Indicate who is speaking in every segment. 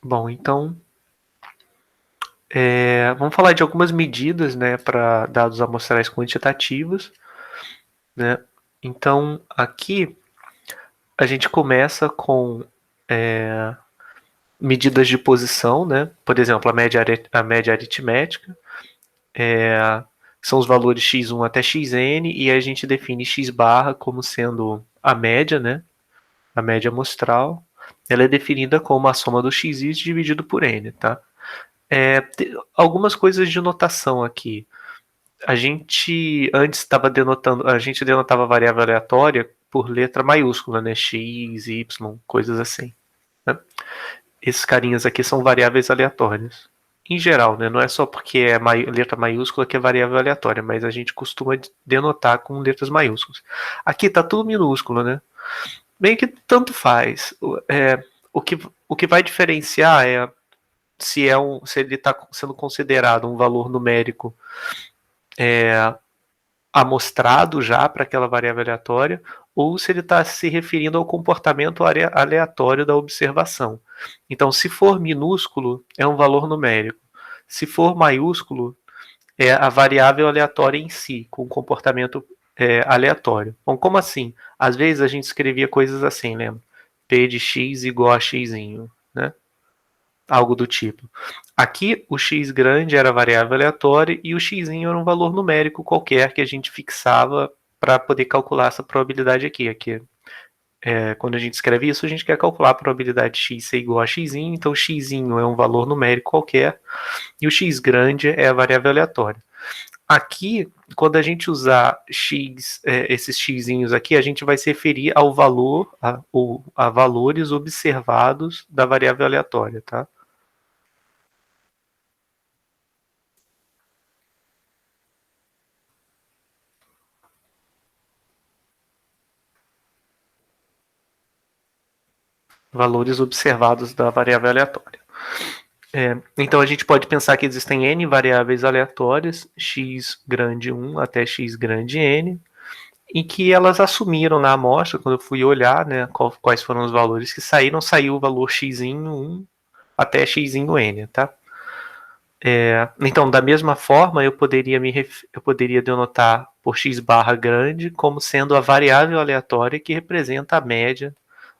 Speaker 1: Bom, então, vamos falar de algumas medidas, né, para dados amostrais quantitativos, né? Então, aqui a gente começa com medidas de posição, né? Por exemplo, a média aritmética, são os valores x1 até xn, e a gente define x barra como sendo a média, né? A média amostral. Ela é definida como a soma dos xi dividido por n, tá? Algumas coisas de notação aqui. A gente antes estava denotando, a gente denotava variável aleatória por letra maiúscula, né? X, Y, coisas assim, né? Esses carinhas aqui são variáveis aleatórias. Em geral, né? Não é só porque é letra maiúscula que é variável aleatória, mas a gente costuma denotar com letras maiúsculas. Aqui tá tudo minúsculo, né? Bem que tanto faz. O, que, o que vai diferenciar é se ele está sendo considerado um valor numérico amostrado já para aquela variável aleatória, ou se ele está se referindo ao comportamento aleatório da observação. Então, se for minúsculo, é um valor numérico. Se for maiúsculo, é a variável aleatória em si, com comportamento aleatório. Bom, como assim? Às vezes a gente escrevia coisas assim, lembra? P de x igual a x, né? Algo do tipo. Aqui, o x grande era a variável aleatória e o x era um valor numérico qualquer que a gente fixava para poder calcular essa probabilidade aqui. Quando a gente escreve isso, a gente quer calcular a probabilidade de x ser igual a x, então x é um valor numérico qualquer e o x grande é a variável aleatória. Aqui, quando a gente usar esses xzinhos aqui, a gente vai se referir ao valor, a valores observados da variável aleatória, tá? Valores observados da variável aleatória. Então a gente pode pensar que existem n variáveis aleatórias, x grande 1 até x grande n, e que elas assumiram na amostra, quando eu fui olhar, né, quais foram os valores que saíram, saiu o valor x 1 até x n, tá? Então, da mesma forma, eu poderia denotar por x barra grande como sendo a variável aleatória que representa a média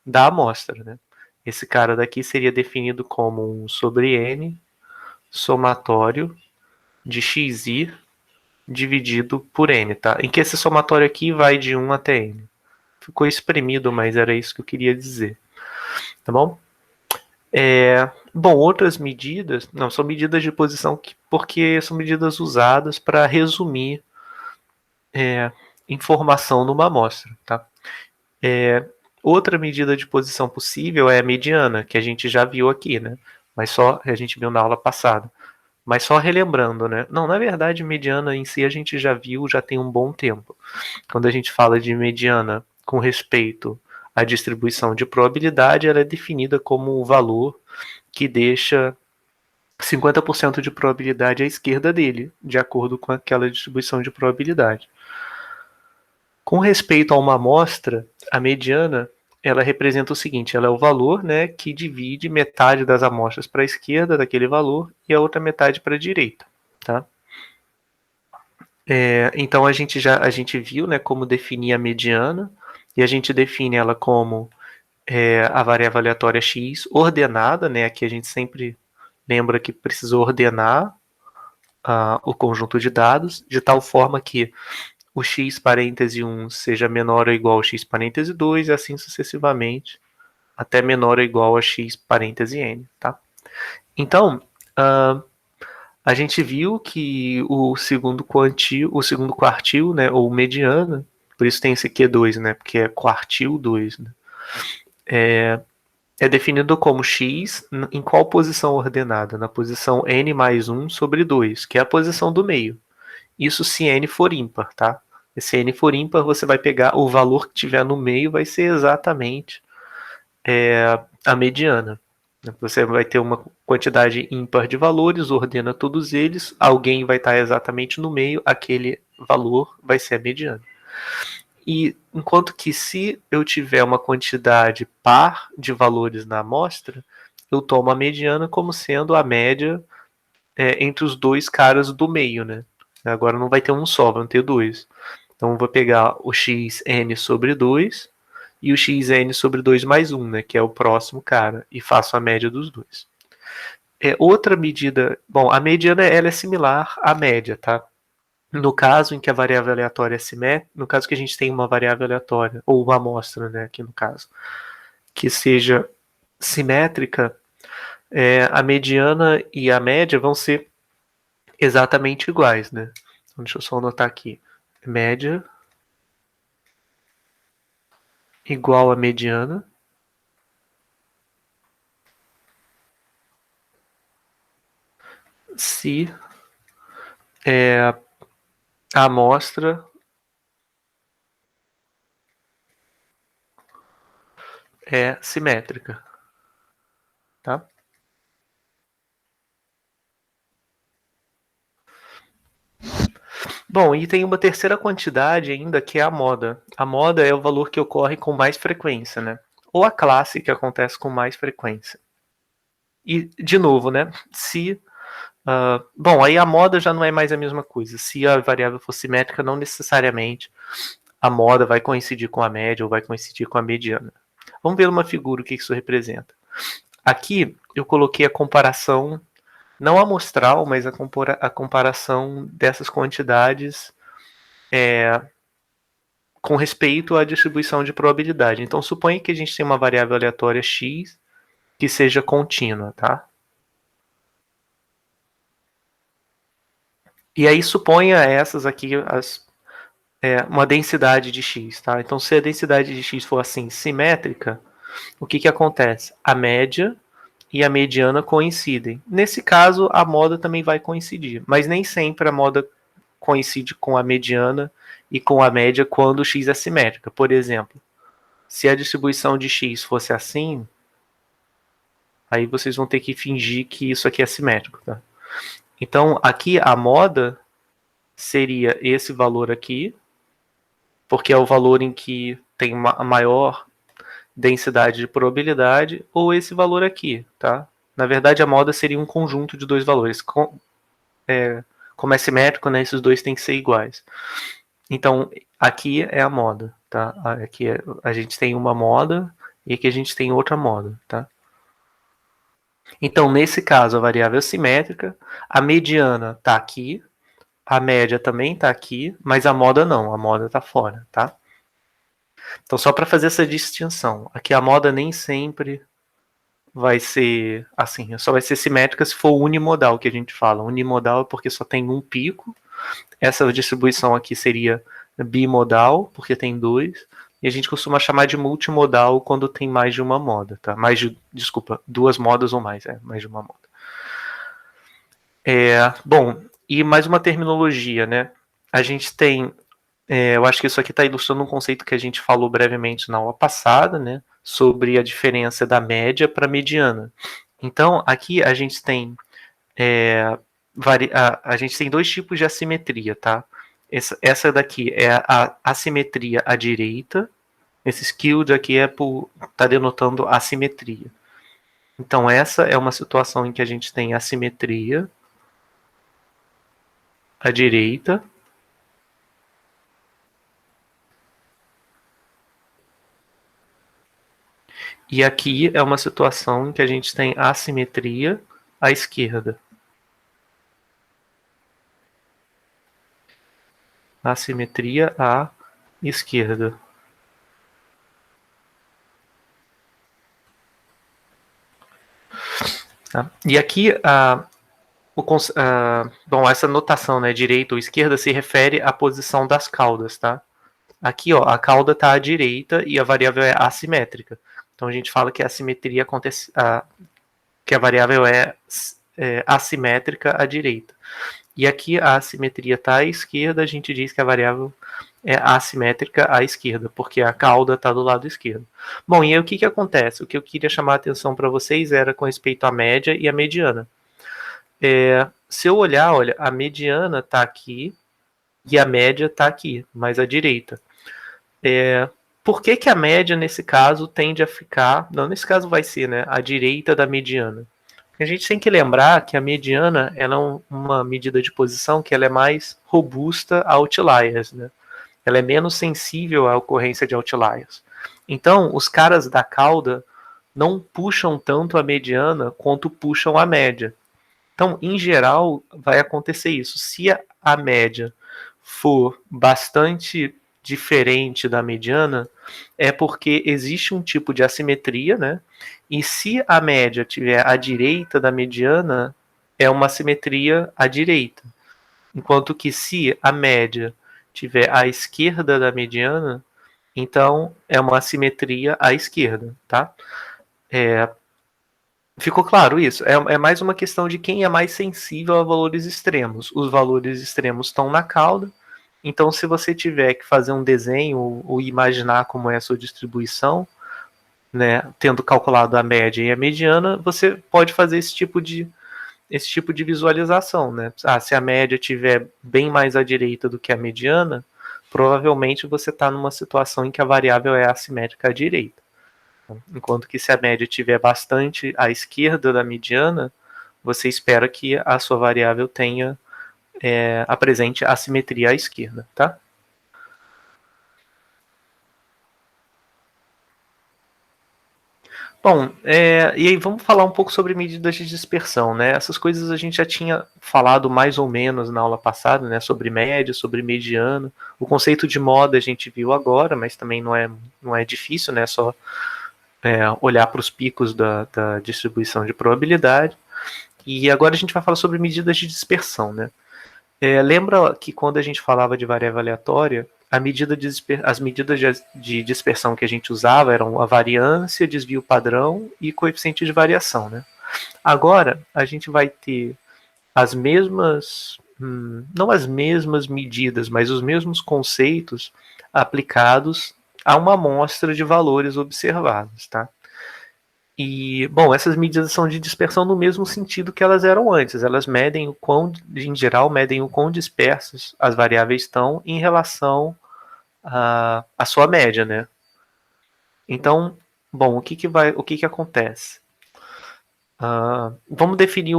Speaker 1: da amostra, né? Esse cara daqui seria definido como 1 sobre n somatório de xi dividido por n, tá? Em que esse somatório aqui vai de 1 até n. Ficou espremido, mas era isso que eu queria dizer, tá bom? Bom, outras medidas, não, são medidas de posição porque são medidas usadas para resumir informação numa amostra, tá? Outra medida de posição possível é a mediana, que a gente já viu aqui, né? Mas só a gente viu na aula passada. Mas só relembrando, né? Não, na verdade, mediana em si a gente já viu, já tem um bom tempo. Quando a gente fala de mediana com respeito à distribuição de probabilidade, ela é definida como o valor que deixa 50% de probabilidade à esquerda dele, de acordo com aquela distribuição de probabilidade. Com respeito a uma amostra, a mediana ela representa o seguinte: ela é o valor, né, que divide metade das amostras para a esquerda daquele valor e a outra metade para a direita, tá? Então a gente viu, né, como definir a mediana e a gente define ela como a variável aleatória x ordenada, né? Aqui a gente sempre lembra que precisa ordenar o conjunto de dados de tal forma que o x parêntese 1 seja menor ou igual a x parêntese 2 e assim sucessivamente até menor ou igual a x parêntese n, tá? Então, a gente viu que o segundo quartil, né, ou mediana, por isso tem esse Q2, né, porque é quartil 2, né, é definido como x em qual posição ordenada? Na posição n mais 1 sobre 2, que é a posição do meio. Isso se n for ímpar, tá? E se n for ímpar, você vai pegar o valor que tiver no meio, vai ser exatamente a mediana. Você vai ter uma quantidade ímpar de valores, ordena todos eles, alguém vai estar exatamente no meio, aquele valor vai ser a mediana. E enquanto que se eu tiver uma quantidade par de valores na amostra, eu tomo a mediana como sendo a média entre os dois caras do meio, né? Agora não vai ter um só, vão ter dois. Então eu vou pegar o xn sobre 2 e o xn sobre 2 mais 1, né? Que é o próximo cara, e faço a média dos dois. Outra medida, bom, a mediana ela é similar à média, tá? No caso em que a variável aleatória é simétrica, no caso que a gente tem uma variável aleatória, ou uma amostra, né, aqui no caso, que seja simétrica, a mediana e a média vão ser exatamente iguais, né? Então, deixa eu só anotar aqui. Média igual a mediana se a amostra é simétrica, tá? Bom, e tem uma terceira quantidade ainda que é a moda. A moda é o valor que ocorre com mais frequência, né? Ou a classe que acontece com mais frequência. E, de novo, né? Se. Bom, aí a moda já não é mais a mesma coisa. Se a variável for simétrica, não necessariamente a moda vai coincidir com a média ou vai coincidir com a mediana. Vamos ver uma figura o que isso representa. Aqui eu coloquei a comparação, não amostral, mas a comparação dessas quantidades com respeito à distribuição de probabilidade. Então, suponha que a gente tem uma variável aleatória x que seja contínua, tá? E aí suponha essas aqui uma densidade de x, tá? Então, se a densidade de x for assim simétrica, o que acontece? A média e a mediana coincidem. Nesse caso, a moda também vai coincidir, mas nem sempre a moda coincide com a mediana e com a média quando x é simétrica. Por exemplo, se a distribuição de x fosse assim, aí vocês vão ter que fingir que isso aqui é simétrico, tá? Então, aqui a moda seria esse valor aqui, porque é o valor em que tem a maior densidade de probabilidade, ou esse valor aqui, tá? Na verdade, a moda seria um conjunto de dois valores. Como é simétrico, né, esses dois têm que ser iguais. Então, aqui é a moda, tá? Aqui a gente tem uma moda e aqui a gente tem outra moda, tá? Então, nesse caso, a variável é simétrica, a mediana está aqui, a média também está aqui, mas a moda não, a moda está fora, tá? Então, só para fazer essa distinção, aqui a moda nem sempre vai ser assim, só vai ser simétrica se for unimodal, que a gente fala. Unimodal é porque só tem um pico, essa distribuição aqui seria bimodal, porque tem dois, e a gente costuma chamar de multimodal quando tem mais de uma moda, tá? Duas modas ou mais, mais de uma moda. Bom, e mais uma terminologia, né? A gente tem, eu acho que isso aqui está ilustrando um conceito que a gente falou brevemente na aula passada, né? Sobre a diferença da média para a mediana. Então, aqui a gente tem a gente tem dois tipos de assimetria, tá? Essa daqui é a assimetria à direita. Esse skewed aqui tá denotando assimetria. Então, essa é uma situação em que a gente tem assimetria à direita. E aqui é uma situação em que a gente tem assimetria à esquerda. Assimetria à esquerda. Tá? E aqui bom, essa notação, né, direita ou esquerda, se refere à posição das caudas, tá? Aqui, ó, a cauda está à direita e a variável é assimétrica. Então a gente fala que a assimetria acontece, que a variável é assimétrica à direita. E aqui a assimetria está à esquerda, a gente diz que a variável é assimétrica à esquerda, porque a cauda está do lado esquerdo. Bom, e aí o que acontece? O que eu queria chamar a atenção para vocês era com respeito à média e à mediana. Se eu olhar, olha, a mediana está aqui e a média está aqui, mais à direita. por que que a média, nesse caso, tende a ficar... Não, nesse caso vai ser, né, à direita da mediana. A gente tem que lembrar que a mediana ela é uma medida de posição que ela é mais robusta a outliers, né? Ela é menos sensível à ocorrência de outliers. Então, os caras da cauda não puxam tanto a mediana quanto puxam a média. Então, em geral, vai acontecer isso. Se a média for bastante diferente da mediana, é porque existe um tipo de assimetria, né? E se a média estiver à direita da mediana, é uma assimetria à direita. Enquanto que se a média estiver à esquerda da mediana, então é uma assimetria à esquerda, tá? Ficou claro isso? É mais uma questão de quem é mais sensível a valores extremos. Os valores extremos estão na cauda, então se você tiver que fazer um desenho ou imaginar como é a sua distribuição, né, tendo calculado a média e a mediana, você pode fazer esse tipo de visualização, né? Se a média estiver bem mais à direita do que a mediana, provavelmente você está numa situação em que a variável é assimétrica à direita. Enquanto que se a média estiver bastante à esquerda da mediana, você espera que a sua variável tenha apresente assimetria à esquerda, tá? Bom, e aí vamos falar um pouco sobre medidas de dispersão, né? Essas coisas a gente já tinha falado mais ou menos na aula passada, né? Sobre média, sobre mediana. O conceito de moda a gente viu agora, mas também não é difícil, né? Só olhar para os picos da distribuição de probabilidade. E agora a gente vai falar sobre medidas de dispersão, né? Lembra que quando a gente falava de variável aleatória, as medidas de dispersão que a gente usava eram a variância, desvio padrão e coeficiente de variação, né? Agora a gente vai ter as mesmas, não as mesmas medidas, mas os mesmos conceitos aplicados a uma amostra de valores observados, tá? E, bom, essas medidas são de dispersão no mesmo sentido que elas eram antes. Elas medem em geral, medem o quão dispersas as variáveis estão em relação à sua média, né? Então, bom, o que acontece? Vamos definir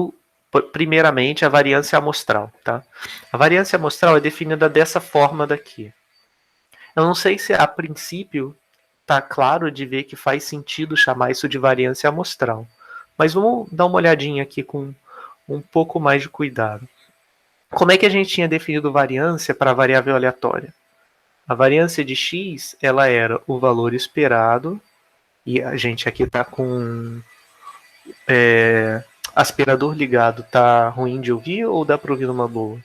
Speaker 1: primeiramente a variância amostral, tá? A variância amostral é definida dessa forma daqui. Eu não sei se a princípio tá claro de ver que faz sentido chamar isso de variância amostral. Mas vamos dar uma olhadinha aqui com um pouco mais de cuidado. Como é que a gente tinha definido variância para a variável aleatória? A variância de x, ela era o valor esperado, e a gente aqui está com aspirador ligado. Tá ruim de ouvir ou dá para ouvir numa boa?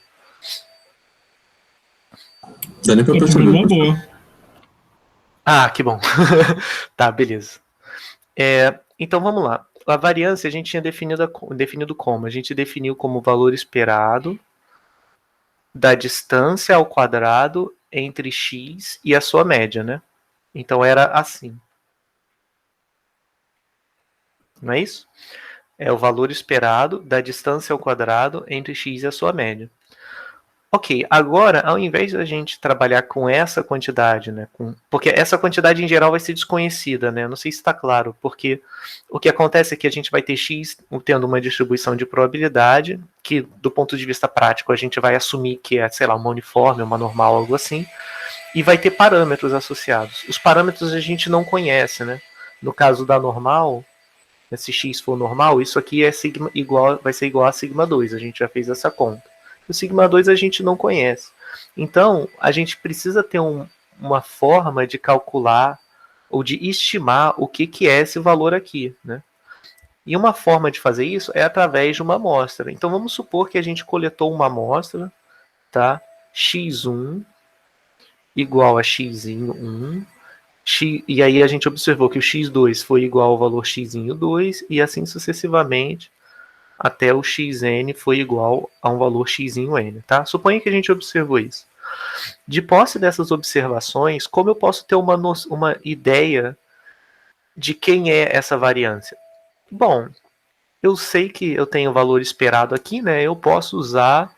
Speaker 2: Dá nem pra perceber.
Speaker 3: Uma boa.
Speaker 1: Ah, que bom. Tá, beleza. Então vamos lá. A variância a gente tinha definido como? A gente definiu como o valor esperado da distância ao quadrado entre x e a sua média, né? Então era assim. Não é isso? É o valor esperado da distância ao quadrado entre x e a sua média. Ok, agora, ao invés da gente trabalhar com essa quantidade, né, porque essa quantidade em geral vai ser desconhecida, né, não sei se está claro, porque o que acontece é que a gente vai ter x tendo uma distribuição de probabilidade, que do ponto de vista prático a gente vai assumir que é, sei lá, uma uniforme, uma normal, algo assim, e vai ter parâmetros associados. Os parâmetros a gente não conhece, né, no caso da normal, se x for normal, isso aqui vai ser igual a sigma 2, a gente já fez essa conta. O sigma 2 a gente não conhece. Então, a gente precisa ter uma forma de calcular ou de estimar o que é esse valor aqui, né? E uma forma de fazer isso é através de uma amostra. Então, vamos supor que a gente coletou uma amostra, tá? x1 igual a x1, e aí a gente observou que o x2 foi igual ao valor x2, e assim sucessivamente, até o xn foi igual a um valor xn, tá? Suponha que a gente observou isso. De posse dessas observações, como eu posso ter uma ideia de quem é essa variância? Bom, eu sei que eu tenho o valor esperado aqui, né? Eu posso usar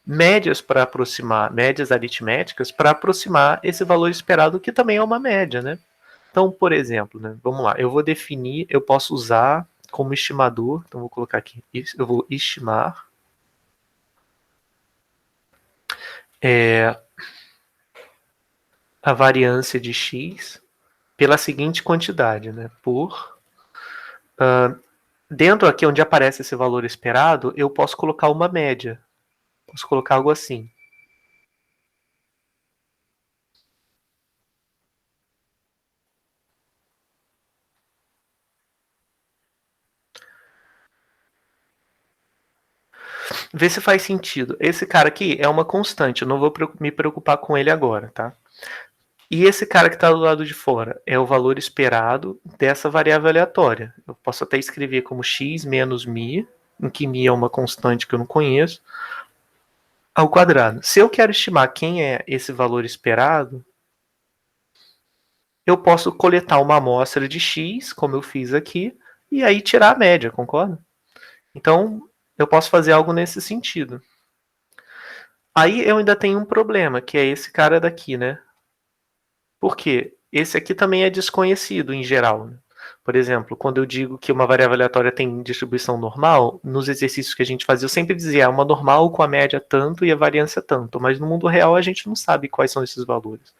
Speaker 1: médias para aproximar, médias aritméticas para aproximar esse valor esperado, que também é uma média, né? Então, por exemplo, né, vamos lá, eu vou definir, eu posso usar como estimador, então vou colocar aqui, eu vou estimar a variância de x pela seguinte quantidade, né, por... dentro aqui onde aparece esse valor esperado, eu posso colocar uma média, posso colocar algo assim. Vê se faz sentido. Esse cara aqui é uma constante, eu não vou me preocupar com ele agora, tá? E esse cara que está do lado de fora é o valor esperado dessa variável aleatória. Eu posso até escrever como x menos mi, em que mi é uma constante que eu não conheço, ao quadrado. Se eu quero estimar quem é esse valor esperado, eu posso coletar uma amostra de x, como eu fiz aqui, e aí tirar a média, concorda? Então, eu posso fazer algo nesse sentido. Aí eu ainda tenho um problema, que é esse cara daqui, né? Por quê? Esse aqui também é desconhecido em geral, né? Por exemplo, quando eu digo que uma variável aleatória tem distribuição normal, nos exercícios que a gente fazia, eu sempre dizia uma normal com a média tanto e a variância tanto, mas no mundo real a gente não sabe quais são esses valores.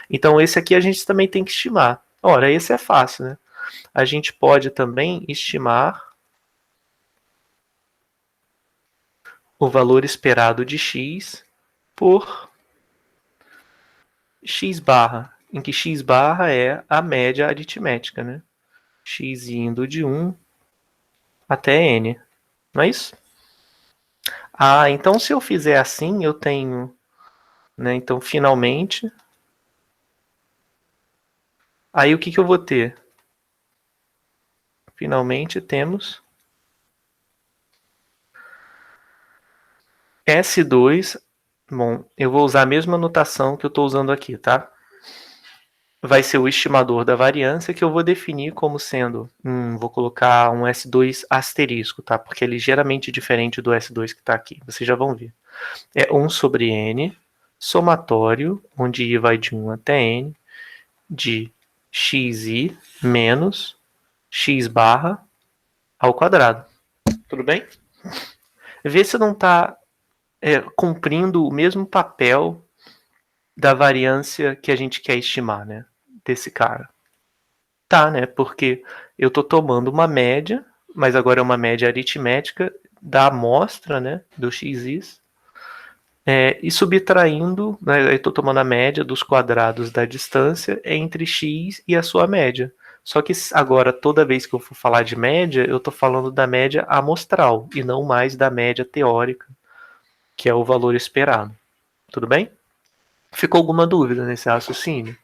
Speaker 1: Então esse aqui a gente também tem que estimar. Ora, esse é fácil, né? A gente pode também estimar o valor esperado de x por x barra, em que x barra é a média aritmética, né? X indo de 1 até n, não é isso? Ah, então se eu fizer assim, eu tenho, né, então finalmente, aí o que eu vou ter? Finalmente temos S2, bom, eu vou usar a mesma notação que eu estou usando aqui, tá? Vai ser o estimador da variância, que eu vou definir como sendo, vou colocar um S2 asterisco, tá? Porque é ligeiramente diferente do S2 que está aqui, vocês já vão ver. É 1 sobre n, somatório, onde i vai de 1 até n, de xi menos x barra ao quadrado. Tudo bem? Vê se não está cumprindo o mesmo papel da variância que a gente quer estimar, né? Desse cara. Tá, né? Porque eu estou tomando uma média, mas agora é uma média aritmética da amostra, né? Do xis, e subtraindo, né, eu estou tomando a média dos quadrados da distância entre x e a sua média. Só que agora, toda vez que eu for falar de média, eu estou falando da média amostral e não mais da média teórica, que é o valor esperado. Tudo bem? Ficou alguma dúvida nesse raciocínio?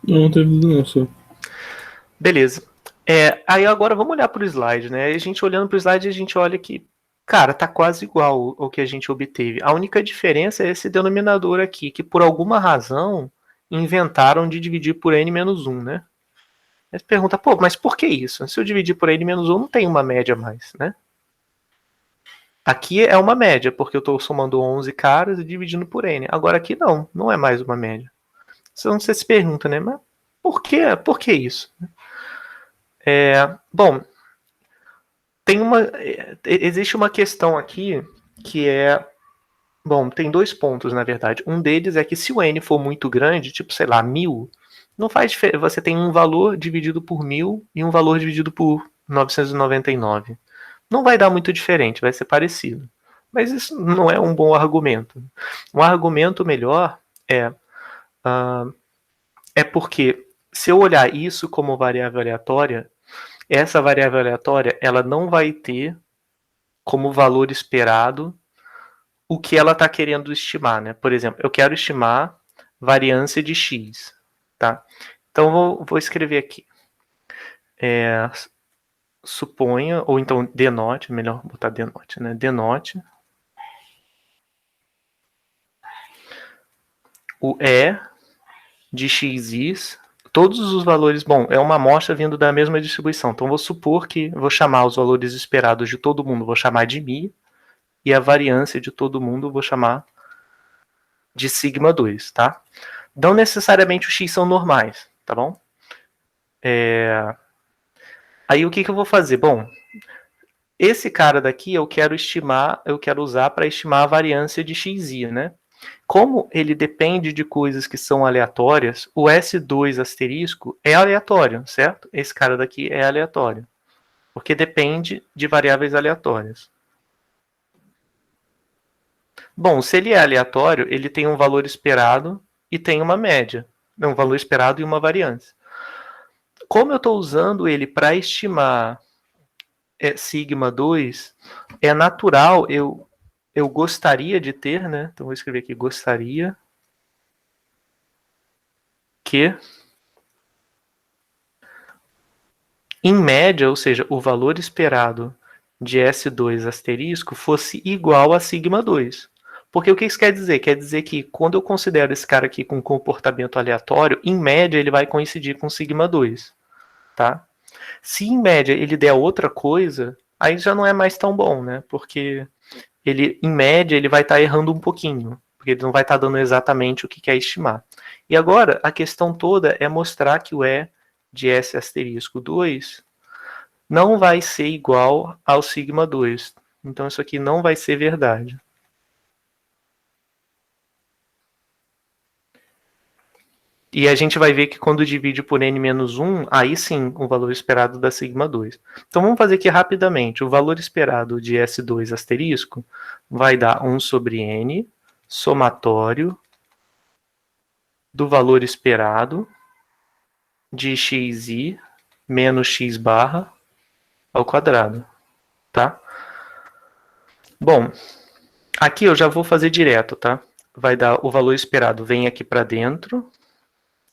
Speaker 2: Não, não teve dúvida não, só.
Speaker 1: Beleza. Aí agora vamos olhar para o slide, né? A gente olhando para o slide, a gente olha que, cara, tá quase igual ao que a gente obteve. A única diferença é esse denominador aqui, que por alguma razão inventaram de dividir por n menos 1, né? Aí você pergunta, pô, mas por que isso? Se eu dividir por n menos 1, não tem uma média mais, né? Aqui é uma média, porque eu estou somando 11 caras e dividindo por n. Agora aqui não é mais uma média. Então você se pergunta, né? Mas por que isso? Bom, existe uma questão aqui que é... Bom, tem dois pontos, na verdade. Um deles é que se o n for muito grande, tipo, sei lá, 1000, não faz diferença. Você tem um valor dividido por 1000 e um valor dividido por 999. Não vai dar muito diferente, vai ser parecido. Mas isso não é um bom argumento. Um argumento melhor é porque, se eu olhar isso como variável aleatória, essa variável aleatória ela não vai ter como valor esperado o que ela está querendo estimar, né? Por exemplo, eu quero estimar variância de x, tá? Então vou escrever aqui. Suponha, ou então denote, melhor botar denote, né? Denote o E de xis todos os valores... Bom, é uma amostra vindo da mesma distribuição. Então, vou supor que vou chamar os valores esperados de todo mundo, vou chamar de μ, e a variância de todo mundo vou chamar de sigma 2, tá? Não necessariamente os x são normais, tá bom? Aí o que eu vou fazer? Bom, esse cara daqui eu quero usar para estimar a variância de xi, né? Como ele depende de coisas que são aleatórias, o S2 asterisco é aleatório, certo? Esse cara daqui é aleatório, porque depende de variáveis aleatórias. Bom, se ele é aleatório, ele tem um valor esperado e tem uma média. Um valor esperado e uma variância. Como eu estou usando ele para estimar sigma 2, é natural, eu gostaria de ter, né? Então vou escrever aqui, gostaria que, em média, ou seja, o valor esperado de S2 asterisco fosse igual a sigma 2. Porque o que isso quer dizer? Quer dizer que quando eu considero esse cara aqui com comportamento aleatório, em média ele vai coincidir com sigma 2, tá? Se em média ele der outra coisa, aí já não é mais tão bom, né? Porque ele, em média, ele vai estar errando um pouquinho, porque ele não vai estar dando exatamente o que quer estimar. E agora, a questão toda é mostrar que o E de S asterisco 2 não vai ser igual ao sigma 2. Então isso aqui não vai ser verdade. E a gente vai ver que quando divide por n-1, aí sim o valor esperado dá sigma 2. Então vamos fazer aqui rapidamente. O valor esperado de S2 asterisco vai dar 1 sobre n, somatório do valor esperado de xi menos x barra ao quadrado. Tá? Bom, aqui eu já vou fazer direto, tá? Vai dar o valor esperado, vem aqui para dentro.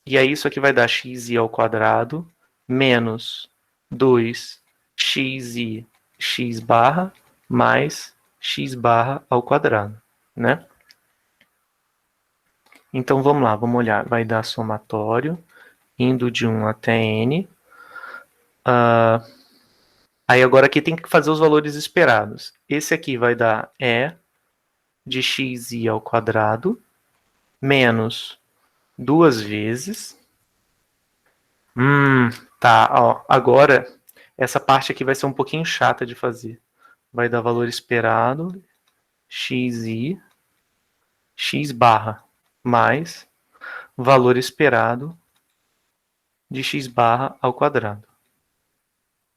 Speaker 1: E aí isso aqui vai dar xi ao quadrado menos 2xi x barra mais x barra ao quadrado, né? Então vamos lá, vamos olhar. Vai dar somatório, indo de 1 até n. Aí agora aqui tem que fazer os valores esperados. Esse aqui vai dar E de xi ao quadrado menos 2 vezes. Tá, ó, agora essa parte aqui vai ser um pouquinho chata de fazer. Vai dar valor esperado, xi, x barra, mais valor esperado de x barra ao quadrado.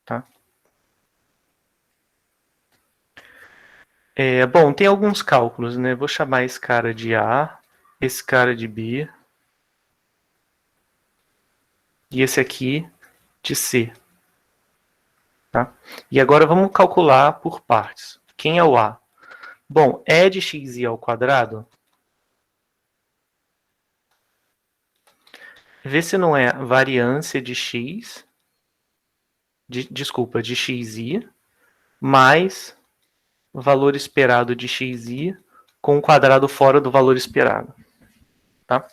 Speaker 1: Tá? Bom, tem alguns cálculos, né? Vou chamar esse cara de A, esse cara de B, e esse aqui de C. Tá? E agora vamos calcular por partes. Quem é o A? Bom, E de xi ao quadrado. Vê se não é variância de x, de xi, mais valor esperado de xi com o quadrado fora do valor esperado. Tá?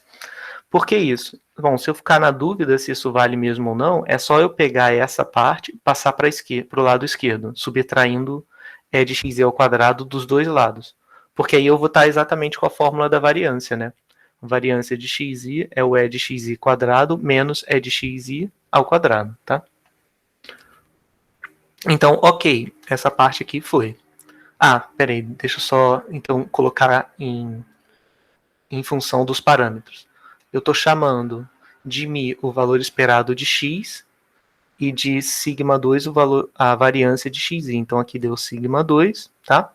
Speaker 1: Por que isso? Bom, se eu ficar na dúvida se isso vale mesmo ou não, é só eu pegar essa parte e passar para o lado esquerdo, subtraindo E de xi ao quadrado dos dois lados. Porque aí eu vou estar exatamente com a fórmula da variância, né? A variância de xi é o E de xi quadrado menos E de xi ao quadrado, tá? Então, ok, essa parte aqui foi. Peraí, deixa eu só então colocar em função dos parâmetros. Eu estou chamando de μ o valor esperado de x e de sigma 2 a variância de xi. Então aqui deu sigma 2, tá?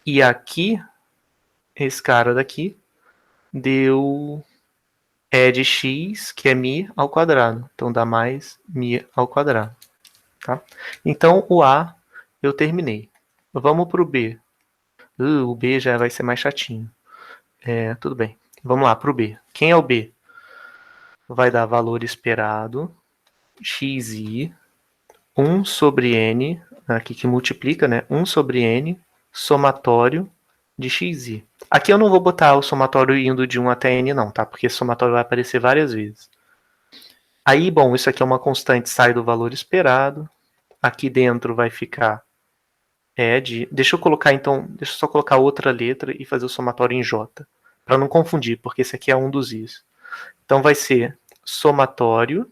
Speaker 1: E aqui, esse cara daqui, deu E de x, que é μ ao quadrado. Então dá mais μ ao quadrado. Tá? Então o A eu terminei. Vamos para o B. O B já vai ser mais chatinho. Tudo bem. Vamos lá para o B. Quem é o B? Vai dar valor esperado, xi, 1 sobre n, aqui que multiplica, né? 1 sobre n, somatório de xi. Aqui eu não vou botar o somatório indo de 1 até n não, tá? Porque esse somatório vai aparecer várias vezes. Aí, bom, isso aqui é uma constante, sai do valor esperado. Aqui dentro vai ficar deixa eu colocar então, deixa eu só colocar outra letra e fazer o somatório em J, para não confundir, porque esse aqui é um dos i's. Então vai ser somatório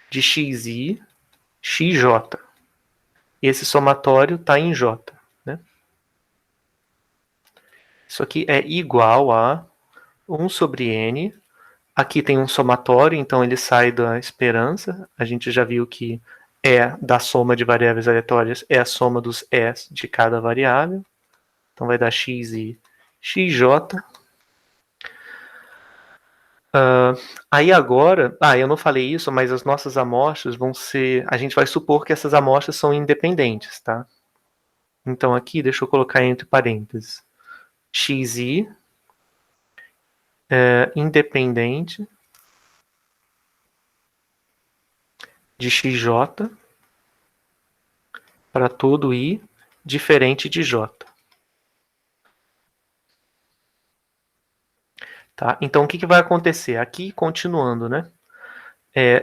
Speaker 1: de xi, xj. Esse somatório está em J, né? Isso aqui é igual a 1 sobre n. Aqui tem um somatório, então ele sai da esperança. A gente já viu que da soma de variáveis aleatórias é a soma dos s de cada variável. Então vai dar x e xj. Aí agora, eu não falei isso, mas as nossas amostras vão ser, a gente vai supor que essas amostras são independentes, tá? Então aqui, deixa eu colocar entre parênteses, xi independente de xj para todo i diferente de j. Tá? Então o que vai acontecer? Aqui, continuando, né?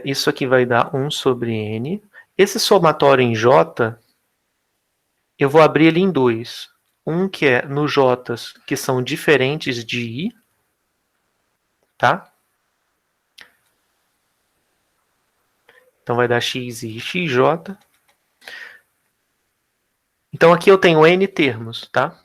Speaker 1: Isso aqui vai dar 1 sobre n. Esse somatório em j, eu vou abrir ele em dois. Um que é nos j que são diferentes de i, tá? Então vai dar x e xj. Então aqui eu tenho n termos, tá?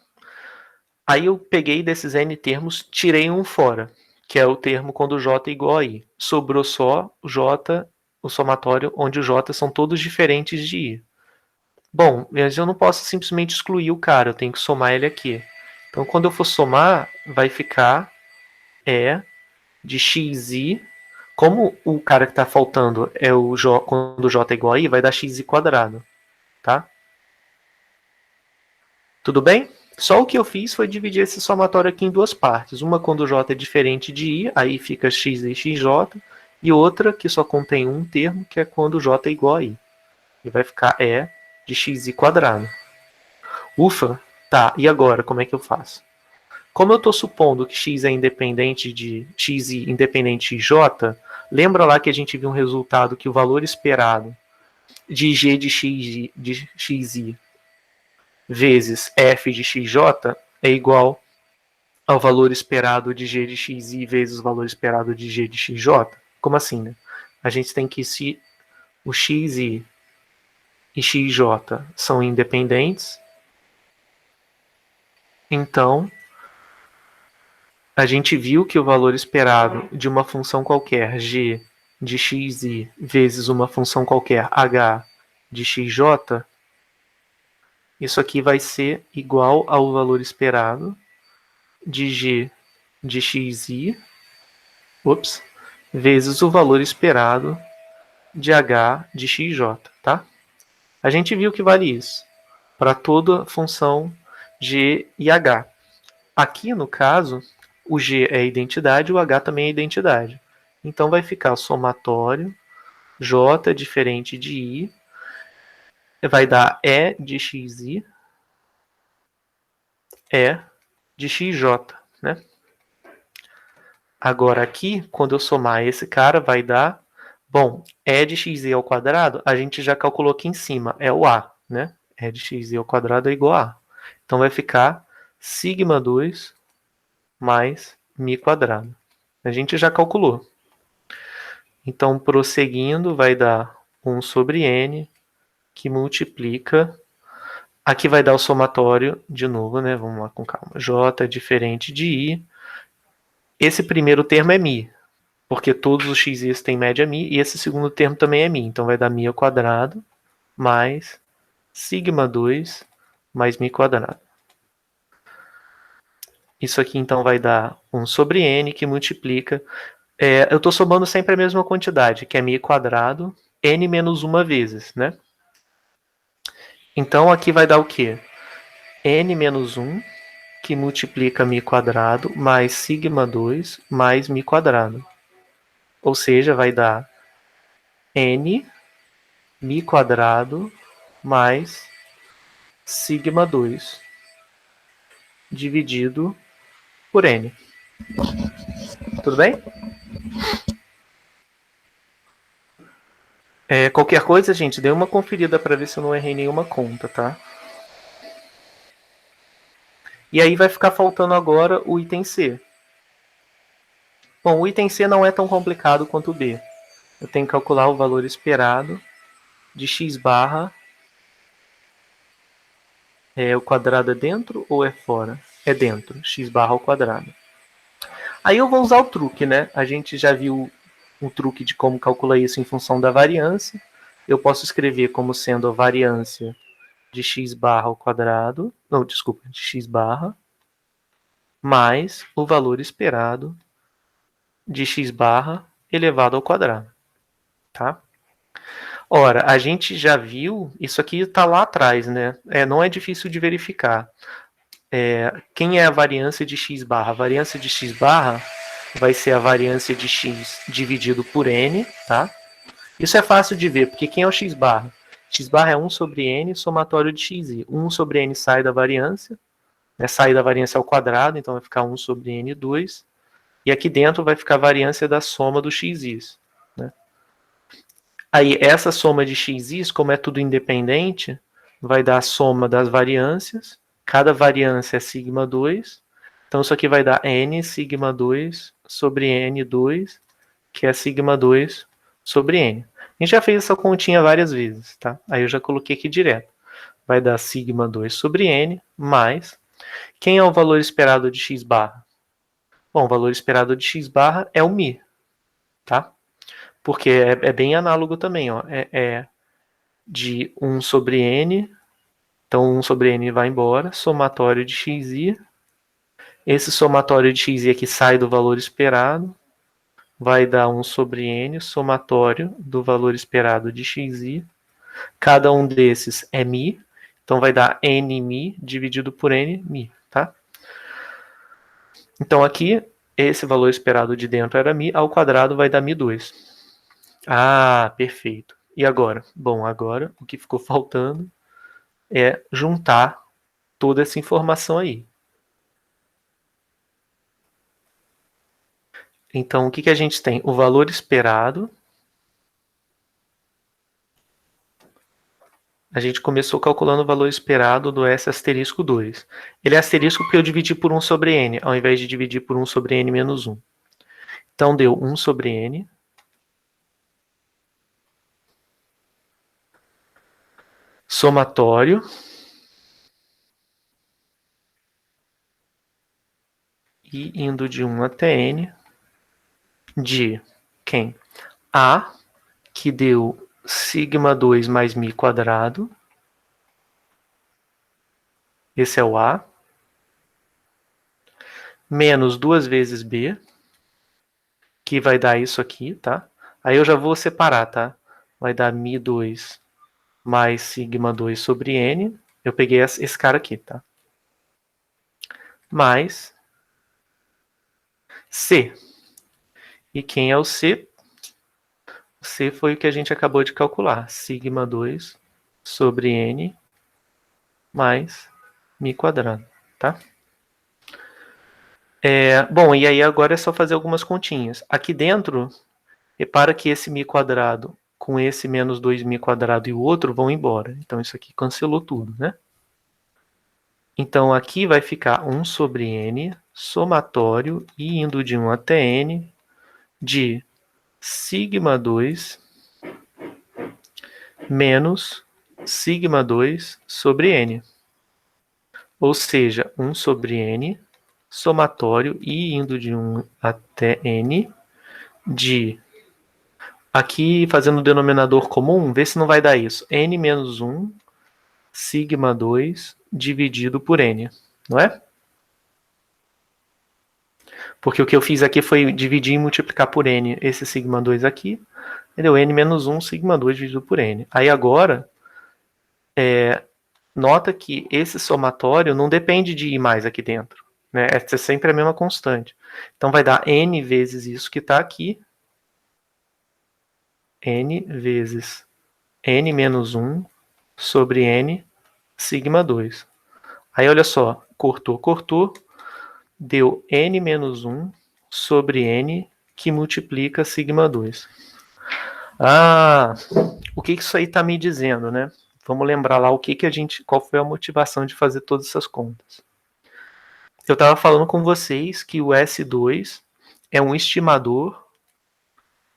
Speaker 1: Aí eu peguei desses n termos, tirei um fora, que é o termo quando j é igual a i. Sobrou só o j, o somatório onde os j são todos diferentes de i. Bom, mas eu não posso simplesmente excluir o cara, eu tenho que somar ele aqui. Então quando eu for somar, vai ficar de xi. Como o cara que está faltando é o j, quando o j é igual a i, vai dar xi quadrado, tá? Tudo bem? Só o que eu fiz foi dividir esse somatório aqui em duas partes. Uma quando o j é diferente de i, aí fica x e xj, e outra que só contém um termo, que é quando o j é igual a i. E vai ficar de xi quadrado. Ufa! Tá, e agora como é que eu faço? Como eu estou supondo que x é independente de xi independente de j, lembra lá que a gente viu um resultado que o valor esperado de g de xi vezes f de xj é igual ao valor esperado de g de xi vezes o valor esperado de g de xj? Como assim, né? A gente tem que, se o xi e xj são independentes, então a gente viu que o valor esperado de uma função qualquer g de xi vezes uma função qualquer h de xj, isso aqui vai ser igual ao valor esperado de g de xi vezes o valor esperado de h de xj, tá? A gente viu que vale isso para toda função g e h. Aqui, no caso, o g é identidade e o h também é identidade. Então vai ficar somatório j diferente de i, vai dar e de xi, e de xj, né? Agora aqui, quando eu somar esse cara, vai dar... Bom, e de xi ao quadrado, a gente já calculou aqui em cima, é o a, né? E de xi ao quadrado é igual a a. Então vai ficar sigma 2 mais mi quadrado. A gente já calculou. Então, prosseguindo, vai dar 1 sobre n, que multiplica... Aqui vai dar o somatório, de novo, né? Vamos lá com calma. J é diferente de i. Esse primeiro termo é mi, porque todos os x's têm média mi, e esse segundo termo também é mi. Então vai dar mi ao quadrado mais sigma 2 mais mi quadrado. Isso aqui então vai dar 1 sobre n, que multiplica... eu estou somando sempre a mesma quantidade, que é mi quadrado, n menos 1 vezes, né? Então aqui vai dar o quê? N menos 1, que multiplica mi quadrado, mais sigma 2, mais mi quadrado. Ou seja, vai dar n mi quadrado mais sigma 2 dividido por n. Tudo bem? Qualquer coisa, gente, dê uma conferida para ver se eu não errei nenhuma conta, tá? E aí vai ficar faltando agora o item C. Bom, o item C não é tão complicado quanto o B. Eu tenho que calcular o valor esperado de x barra. O quadrado é dentro ou é fora? É dentro, x barra ao quadrado. Aí eu vou usar o truque, né? A gente já viu um truque de como calcular isso em função da variância. Eu posso escrever como sendo a variância de x barra ao quadrado, não, desculpa, de x barra, mais o valor esperado de x barra elevado ao quadrado, tá? Ora, a gente já viu, isso aqui está lá atrás, né? Não é difícil de verificar. Quem é a variância de x barra? A variância de x barra vai ser a variância de x dividido por n, tá? Isso é fácil de ver, porque quem é o x barra? X barra é 1 sobre n somatório de xi. 1 sobre n sai da variância, né? Sai da variância ao quadrado, então vai ficar 1 sobre n2. E aqui dentro vai ficar a variância da soma dos xi's, né? Aí essa soma de xi's, como é tudo independente, vai dar a soma das variâncias. Cada variância é sigma 2. Então isso aqui vai dar n sigma 2 sobre n2, que é sigma 2 sobre n. A gente já fez essa continha várias vezes, tá? Aí eu já coloquei aqui direto. Vai dar sigma 2 sobre n mais... Quem é o valor esperado de x barra? Bom, o valor esperado de x barra é o μ, tá? Porque é bem análogo também, ó. De 1 sobre n. Então 1 sobre n vai embora. Somatório de xi. Esse somatório de xi aqui sai do valor esperado. Vai dar 1 sobre n, somatório do valor esperado de xi. Cada um desses é μ. Então vai dar nμ dividido por nμ, tá? Então aqui, esse valor esperado de dentro era μ, ao quadrado vai dar μ2. Ah, perfeito. E agora? Bom, agora o que ficou faltando é juntar toda essa informação aí. Então, o que a gente tem? O valor esperado. A gente começou calculando o valor esperado do S asterisco 2. Ele é asterisco porque eu dividi por 1 sobre n, ao invés de dividir por 1 sobre n menos 1. Então, deu 1 sobre n. Somatório. E indo de 1 até n. De quem? A, que deu sigma 2 mais μ quadrado. Esse é o A. Menos 2 vezes B, que vai dar isso aqui, tá? Aí eu já vou separar, tá? Vai dar μ2 mais sigma 2 sobre n. Eu peguei esse cara aqui, tá? Mais C. E quem é o C? O C foi o que a gente acabou de calcular. Sigma 2 sobre n mais μ quadrado, tá? Bom, e aí agora é só fazer algumas continhas. Aqui dentro, repara que esse μ quadrado com esse menos 2μ quadrado e o outro vão embora. Então isso aqui cancelou tudo, né? Então aqui vai ficar 1 sobre n, somatório, e indo de 1 até n, de sigma 2 menos sigma 2 sobre n. Ou seja, 1 sobre n, somatório, e indo de 1 até n, de... Aqui, fazendo o denominador comum, vê se não vai dar isso. n menos 1, sigma 2, dividido por n, não é? Porque o que eu fiz aqui foi dividir e multiplicar por n esse sigma 2 aqui. Deu n menos 1, sigma 2 dividido por n. Aí agora, nota que esse somatório não depende de ir mais aqui dentro, né? É sempre a mesma constante. Então vai dar n vezes isso que está aqui. N vezes n menos 1 sobre n sigma 2. Aí olha só, cortou, cortou, deu n menos 1 sobre n que multiplica sigma 2. Ah, o que isso aí está me dizendo, né? Vamos lembrar lá qual foi a motivação de fazer todas essas contas. Eu estava falando com vocês que o S2 é um estimador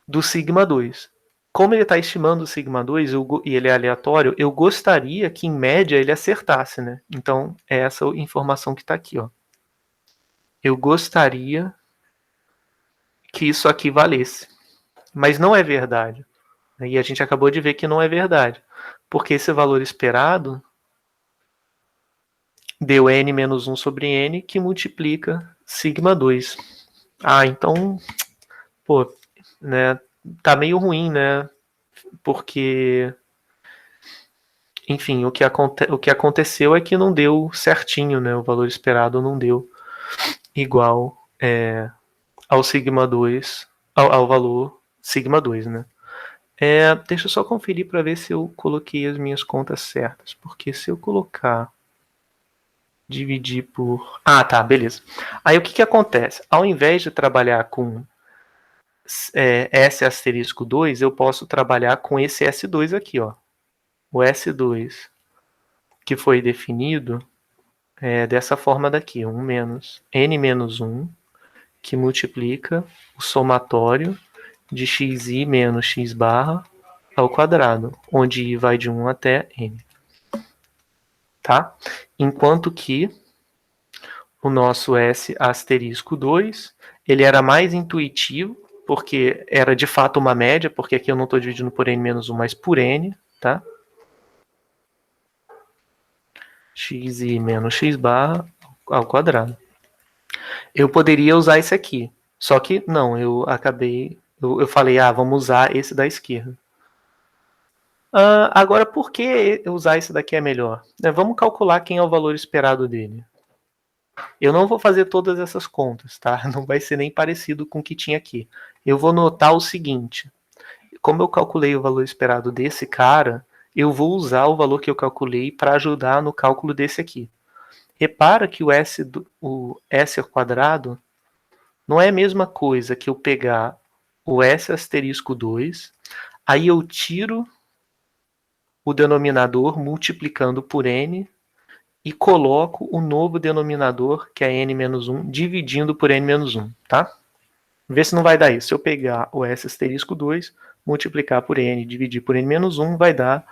Speaker 1: do sigma 2. Como ele está estimando o sigma 2 e ele é aleatório, eu gostaria que, em média, ele acertasse, né? Então, é essa informação que está aqui, ó. Eu gostaria que isso aqui valesse. Mas não é verdade. E a gente acabou de ver que não é verdade. Porque esse valor esperado deu n menos 1 sobre n, que multiplica sigma 2. Ah, então, pô, né, tá meio ruim, né? Porque, enfim, o que aconteceu é que não deu certinho, né? O valor esperado não deu igual ao sigma 2, ao valor sigma 2, né? Deixa eu só conferir para ver se eu coloquei as minhas contas certas. Porque se eu colocar dividir por... Ah, tá, beleza. Aí o que acontece? Ao invés de trabalhar com S asterisco 2, eu posso trabalhar com esse S2 aqui, ó. O S2 que foi definido dessa forma daqui, 1 menos n menos 1, que multiplica o somatório de xi menos x barra ao quadrado, onde i vai de 1 até n. Tá? Enquanto que o nosso S asterisco 2, ele era mais intuitivo, porque era de fato uma média, porque aqui eu não estou dividindo por n menos 1, mas por n, tá? xi menos x barra ao quadrado. Eu poderia usar esse aqui, só que não, eu falei, vamos usar esse da esquerda. Agora, por que usar esse daqui é melhor? Vamos calcular quem é o valor esperado dele. Eu não vou fazer todas essas contas, tá? Não vai ser nem parecido com o que tinha aqui. Eu vou notar o seguinte. Como eu calculei o valor esperado desse cara, eu vou usar o valor que eu calculei para ajudar no cálculo desse aqui. Repara que o S ao quadrado não é a mesma coisa que eu pegar o S asterisco 2, aí eu tiro o denominador multiplicando por n e coloco o novo denominador, que é n menos 1, dividindo por n menos 1, tá? Vê se não vai dar isso. Se eu pegar o S asterisco 2, multiplicar por n, dividir por n menos 1, vai dar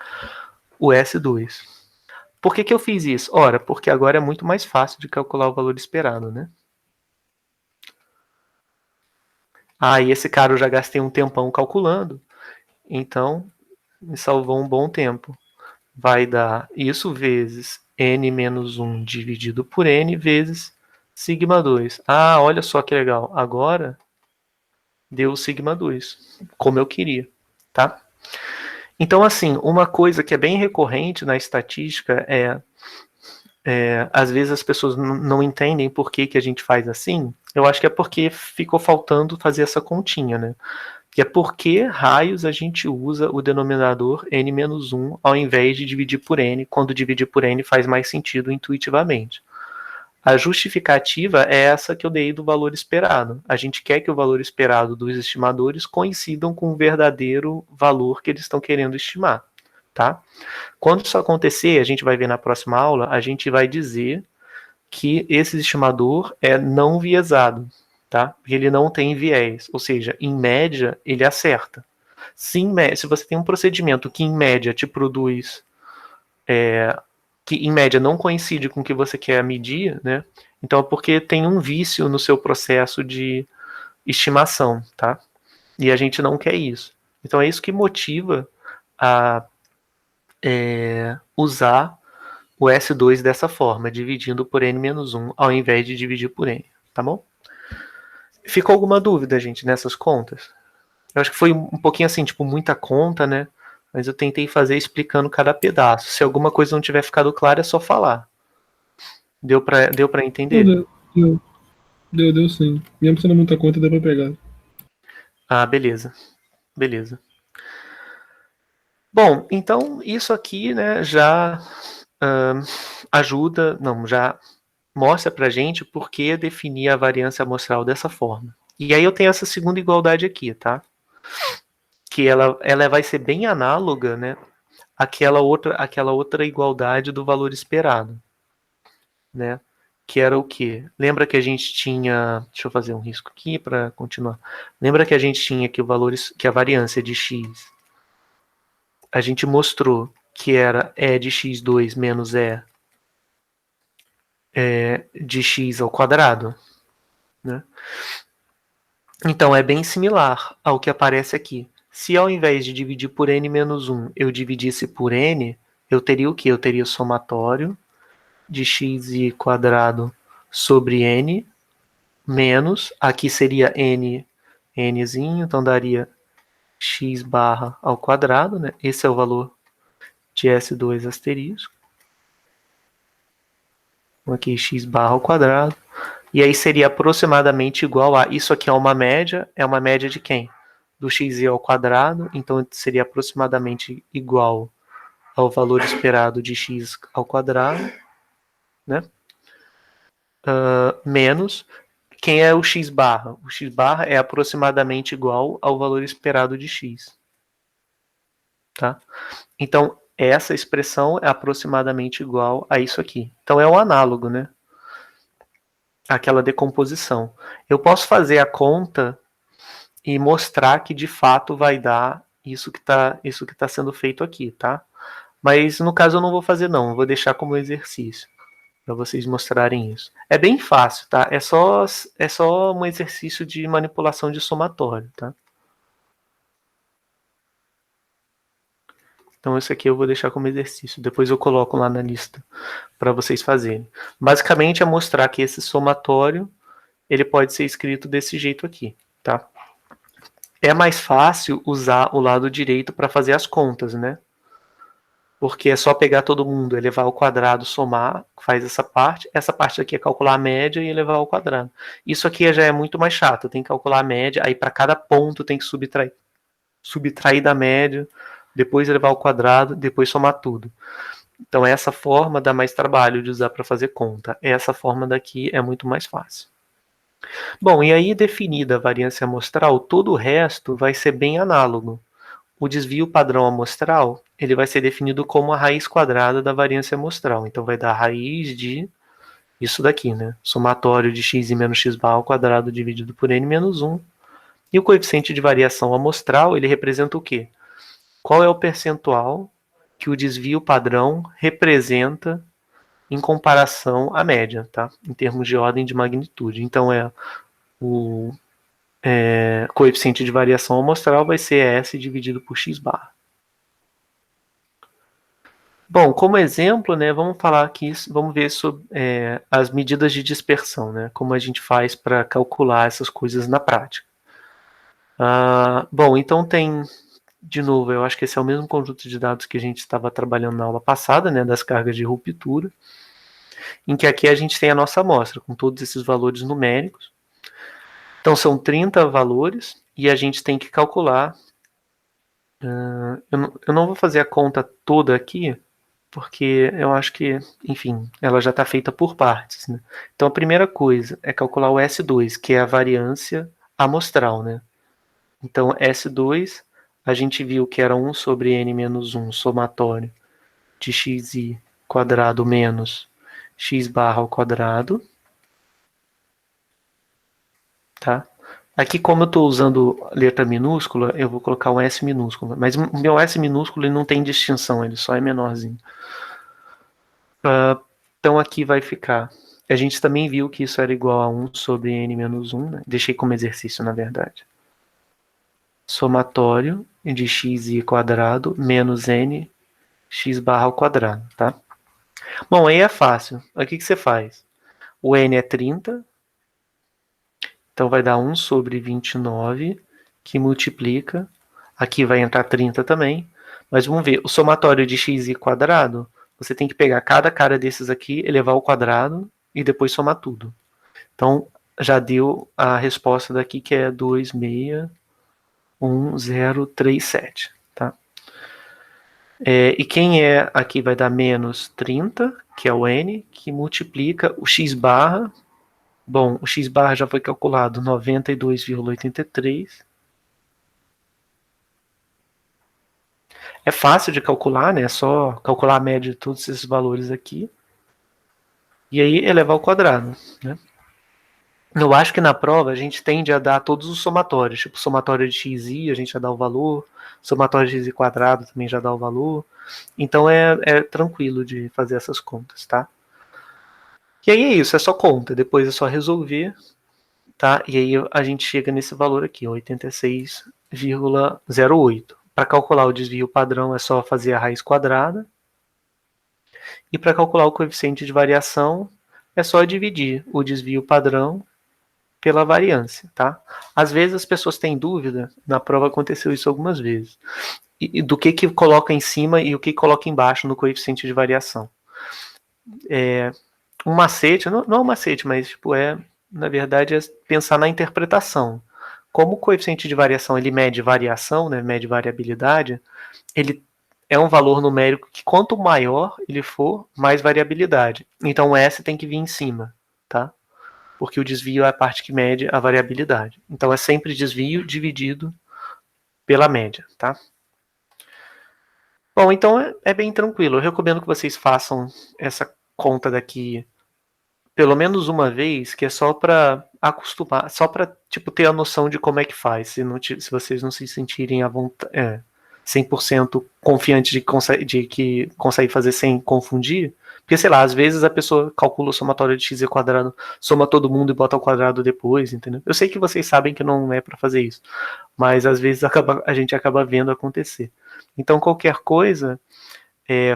Speaker 1: o S2. Por que eu fiz isso? Ora, porque agora é muito mais fácil de calcular o valor esperado, né? E esse cara eu já gastei um tempão calculando, então me salvou um bom tempo. Vai dar isso vezes n menos 1 dividido por n vezes sigma 2. Olha só que legal. Agora deu o sigma 2, como eu queria, tá? Então, assim, uma coisa que é bem recorrente na estatística às vezes as pessoas não entendem por que a gente faz assim. Eu acho que é porque ficou faltando fazer essa continha, né? Que é por que raios a gente usa o denominador n-1 ao invés de dividir por n, quando dividir por n faz mais sentido intuitivamente. A justificativa é essa que eu dei do valor esperado. A gente quer que o valor esperado dos estimadores coincidam com o verdadeiro valor que eles estão querendo estimar, tá? Quando isso acontecer, a gente vai ver na próxima aula, a gente vai dizer que esse estimador é não viesado, tá? Ele não tem viés, ou seja, em média, ele acerta. Se você tem um procedimento que em média te produz que em média não coincide com o que você quer medir, né? Então é porque tem um vício no seu processo de estimação, tá? E a gente não quer isso. Então é isso que motiva a usar o S2 dessa forma, dividindo por n-1, ao invés de dividir por n, tá bom? Ficou alguma dúvida, gente, nessas contas? Eu acho que foi um pouquinho assim, tipo, muita conta, né? Mas eu tentei fazer explicando cada pedaço. Se alguma coisa não tiver ficado clara, é só falar. Deu pra entender?
Speaker 3: Deu sim. Mesmo sendo muita conta, deu pra pegar.
Speaker 1: Beleza. Beleza. Bom, então isso aqui, né, já ajuda, já mostra pra gente por que definir a variância amostral dessa forma. E aí eu tenho essa segunda igualdade aqui, tá? que ela vai ser bem análoga, né, àquela outra igualdade do valor esperado, né? Que era o quê? Lembra que a gente tinha... Deixa eu fazer um risco aqui para continuar. Lembra que a gente tinha que que a variância de x, a gente mostrou que era E de x2 menos E de x ao quadrado, né? Então é bem similar ao que aparece aqui. Se ao invés de dividir por n menos 1, eu dividisse por n, eu teria o quê? Eu teria o somatório de x e quadrado sobre n, menos, aqui seria nzinho, então daria x barra ao quadrado, né? Esse é o valor de S2 asterisco. Aqui x barra ao quadrado. E aí seria aproximadamente igual a... Isso aqui é uma média de quem? Do xi ao quadrado, então seria aproximadamente igual ao valor esperado de x ao quadrado, né? Menos, quem é o x barra? O x barra é aproximadamente igual ao valor esperado de x. Tá? Então, essa expressão é aproximadamente igual a isso aqui. Então, é um análogo, né? Aquela decomposição. Eu posso fazer a conta e mostrar que de fato vai dar isso que está sendo feito aqui, tá? Mas no caso eu não vou fazer não, eu vou deixar como exercício para vocês mostrarem isso. É bem fácil, tá? É só um exercício de manipulação de somatório, tá? Então esse aqui eu vou deixar como exercício. Depois eu coloco lá na lista para vocês fazerem. Basicamente é mostrar que esse somatório ele pode ser escrito desse jeito aqui, tá? É mais fácil usar o lado direito para fazer as contas, né? Porque é só pegar todo mundo, elevar ao quadrado, somar, faz essa parte aqui é calcular a média e elevar ao quadrado. Isso aqui já é muito mais chato, tem que calcular a média, aí para cada ponto tem que subtrair da média, depois elevar ao quadrado, depois somar tudo. Então essa forma dá mais trabalho de usar para fazer conta. Essa forma daqui é muito mais fácil. Bom, e aí definida a variância amostral, todo o resto vai ser bem análogo. O desvio padrão amostral, ele vai ser definido como a raiz quadrada da variância amostral. Então vai dar a raiz de isso daqui, né? Somatório de x e menos x barra ao quadrado dividido por n menos 1. E o coeficiente de variação amostral, ele representa o quê? Qual é o percentual que o desvio padrão representa em comparação à média, tá? Em termos de ordem de magnitude. Então é o coeficiente de variação amostral vai ser S dividido por x barra. Bom, como exemplo, né, vamos falar aqui, vamos ver sobre as medidas de dispersão, né, como a gente faz para calcular essas coisas na prática. Bom, então tem, de novo, eu acho que esse é o mesmo conjunto de dados que a gente estava trabalhando na aula passada, né, das cargas de ruptura, em que aqui a gente tem a nossa amostra, com todos esses valores numéricos. Então são 30 valores, e a gente tem que calcular. Eu não vou fazer a conta toda aqui, porque eu acho que, enfim, ela já está feita por partes, né? Então a primeira coisa é calcular o S2, que é a variância amostral, né? Então S2, a gente viu que era 1 sobre n menos 1 somatório de xi quadrado menos x barra ao quadrado, tá? Aqui, como eu estou usando letra minúscula, eu vou colocar um S minúsculo. Mas o meu S minúsculo ele não tem distinção, ele só é menorzinho. Então aqui vai ficar... A gente também viu que isso era igual a 1 sobre n menos 1, né? Deixei como exercício, na verdade. Somatório de xi quadrado menos n x barra ao quadrado, tá? Bom, aí é fácil. O que você faz? O n é 30, então vai dar 1 sobre 29, que multiplica. Aqui vai entrar 30 também. Mas vamos ver, o somatório de xi quadrado, você tem que pegar cada cara desses aqui, elevar ao quadrado e depois somar tudo. Então, já deu a resposta daqui, que é 2,61037. Tá? E quem é aqui vai dar menos 30, que é o n, que multiplica o x barra. Bom, o x barra já foi calculado, 92,83. É fácil de calcular, né? É só calcular a média de todos esses valores aqui. E aí elevar ao quadrado, né? Eu acho que na prova a gente tende a dar todos os somatórios, tipo somatório de xi, a gente já dá o valor, somatório de x quadrado também já dá o valor. Então é tranquilo de fazer essas contas, tá? E aí é isso, é só conta, depois é só resolver, tá? E aí a gente chega nesse valor aqui, 86,08. Para calcular o desvio padrão é só fazer a raiz quadrada. E para calcular o coeficiente de variação é só dividir o desvio padrão pela variância, tá? Às vezes as pessoas têm dúvida, na prova aconteceu isso algumas vezes, e do que coloca em cima e o que coloca embaixo no coeficiente de variação. Um macete, não é um macete, mas tipo, na verdade, é pensar na interpretação. Como o coeficiente de variação ele mede variação, né, mede variabilidade, ele é um valor numérico que quanto maior ele for, mais variabilidade. Então o S tem que vir em cima, tá? Porque o desvio é a parte que mede a variabilidade. Então é sempre desvio dividido pela média, tá? Bom, então é bem tranquilo. Eu recomendo que vocês façam essa conta daqui pelo menos uma vez, que é só para acostumar, só para tipo ter a noção de como é que faz, se vocês não se sentirem à vontade, 100% confiante de que consegue fazer sem confundir, porque sei lá, às vezes a pessoa calcula o somatório de x ao quadrado, soma todo mundo e bota ao quadrado depois, entendeu? Eu sei que vocês sabem que não é para fazer isso, mas às vezes a gente acaba vendo acontecer. Então qualquer coisa,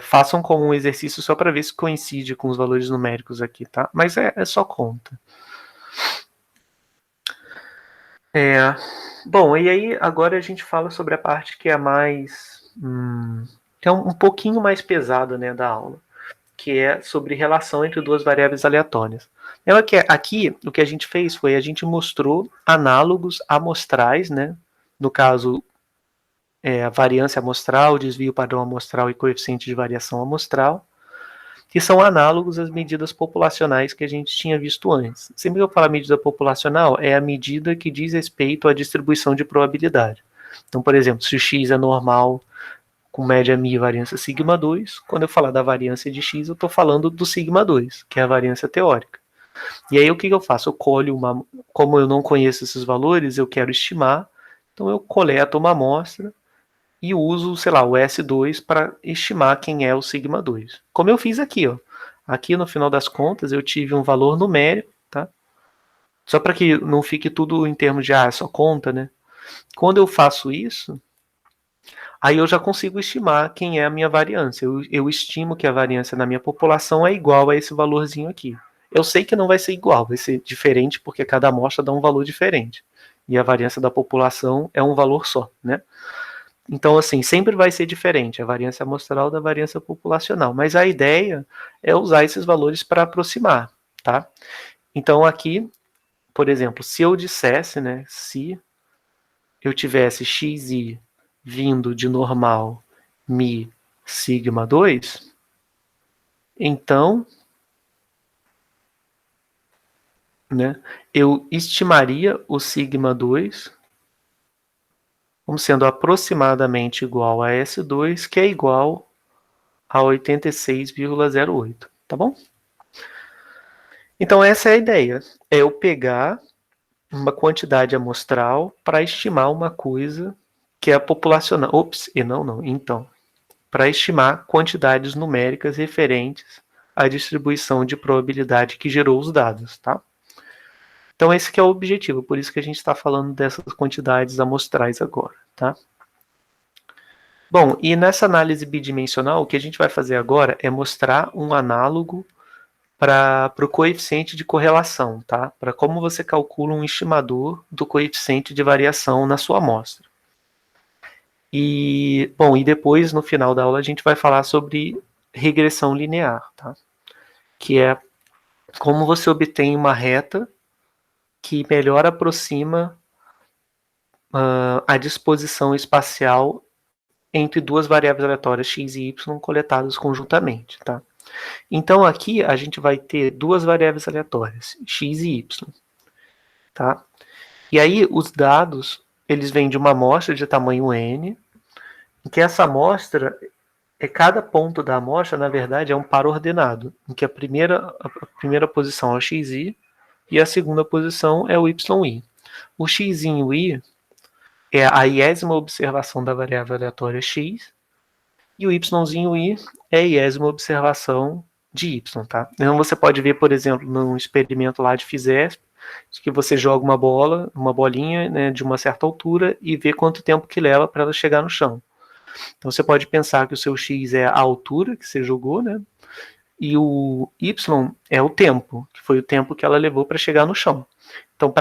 Speaker 1: façam como um exercício só para ver se coincide com os valores numéricos aqui, tá? Mas é só conta. Bom, e aí agora a gente fala sobre a parte que é mais... que é um pouquinho mais pesada, né, da aula, que é sobre relação entre duas variáveis aleatórias. Aqui, o que a gente fez foi, a gente mostrou análogos amostrais, né, no caso, a variância amostral, desvio padrão amostral e coeficiente de variação amostral, que são análogos às medidas populacionais que a gente tinha visto antes. Sempre que eu falo medida populacional, é a medida que diz respeito à distribuição de probabilidade. Então, por exemplo, se o x é normal com média μ e variância sigma 2, quando eu falar da variância de x, eu estou falando do sigma 2, que é a variância teórica. E aí o que eu faço? Eu colho como eu não conheço esses valores, eu quero estimar, então eu coleto uma amostra e uso, sei lá, o S2 para estimar quem é o sigma 2. Como eu fiz aqui, ó. Aqui no final das contas eu tive um valor numérico, tá? Só para que não fique tudo em termos de, só conta, né? Quando eu faço isso, aí eu já consigo estimar quem é a minha variância. Eu estimo que a variância na minha população é igual a esse valorzinho aqui. Eu sei que não vai ser igual, vai ser diferente porque cada amostra dá um valor diferente. E a variância da população é um valor só, né? Então, assim, sempre vai ser diferente a variância amostral da variância populacional. Mas a ideia é usar esses valores para aproximar, tá? Então, aqui, por exemplo, se eu dissesse, né, se eu tivesse xi vindo de normal μ sigma 2, então, né, eu estimaria o sigma 2 como sendo aproximadamente igual a S2, que é igual a 86,08, tá bom? Então essa é a ideia, é eu pegar uma quantidade amostral para estimar uma coisa que é populacional. Então, para estimar quantidades numéricas referentes à distribuição de probabilidade que gerou os dados, tá? Então esse que é o objetivo, por isso que a gente está falando dessas quantidades amostrais agora, tá? Bom, e nessa análise bidimensional, o que a gente vai fazer agora é mostrar um análogo para o coeficiente de correlação, tá? Para como você calcula um estimador do coeficiente de variação na sua amostra. E, bom, e depois, no final da aula, a gente vai falar sobre regressão linear, tá? Que é como você obtém uma reta que melhor aproxima a disposição espacial entre duas variáveis aleatórias x e y coletadas conjuntamente, tá? Então aqui a gente vai ter duas variáveis aleatórias, x e y, tá? E aí os dados, eles vêm de uma amostra de tamanho n. que essa amostra, cada ponto da amostra, na verdade, é um par ordenado, em que a primeira posição é o xi e a segunda posição é o yi. O x e o y é a iésima observação da variável aleatória x, e o yzinho y é a iésima observação de y, tá? Então você pode ver, por exemplo, num experimento lá de FISESP, que você joga uma bolinha, né, de uma certa altura e vê quanto tempo que leva para ela chegar no chão. Então você pode pensar que o seu x é a altura que você jogou, né? E o y é o tempo, que foi o tempo que ela levou para chegar no chão. Então,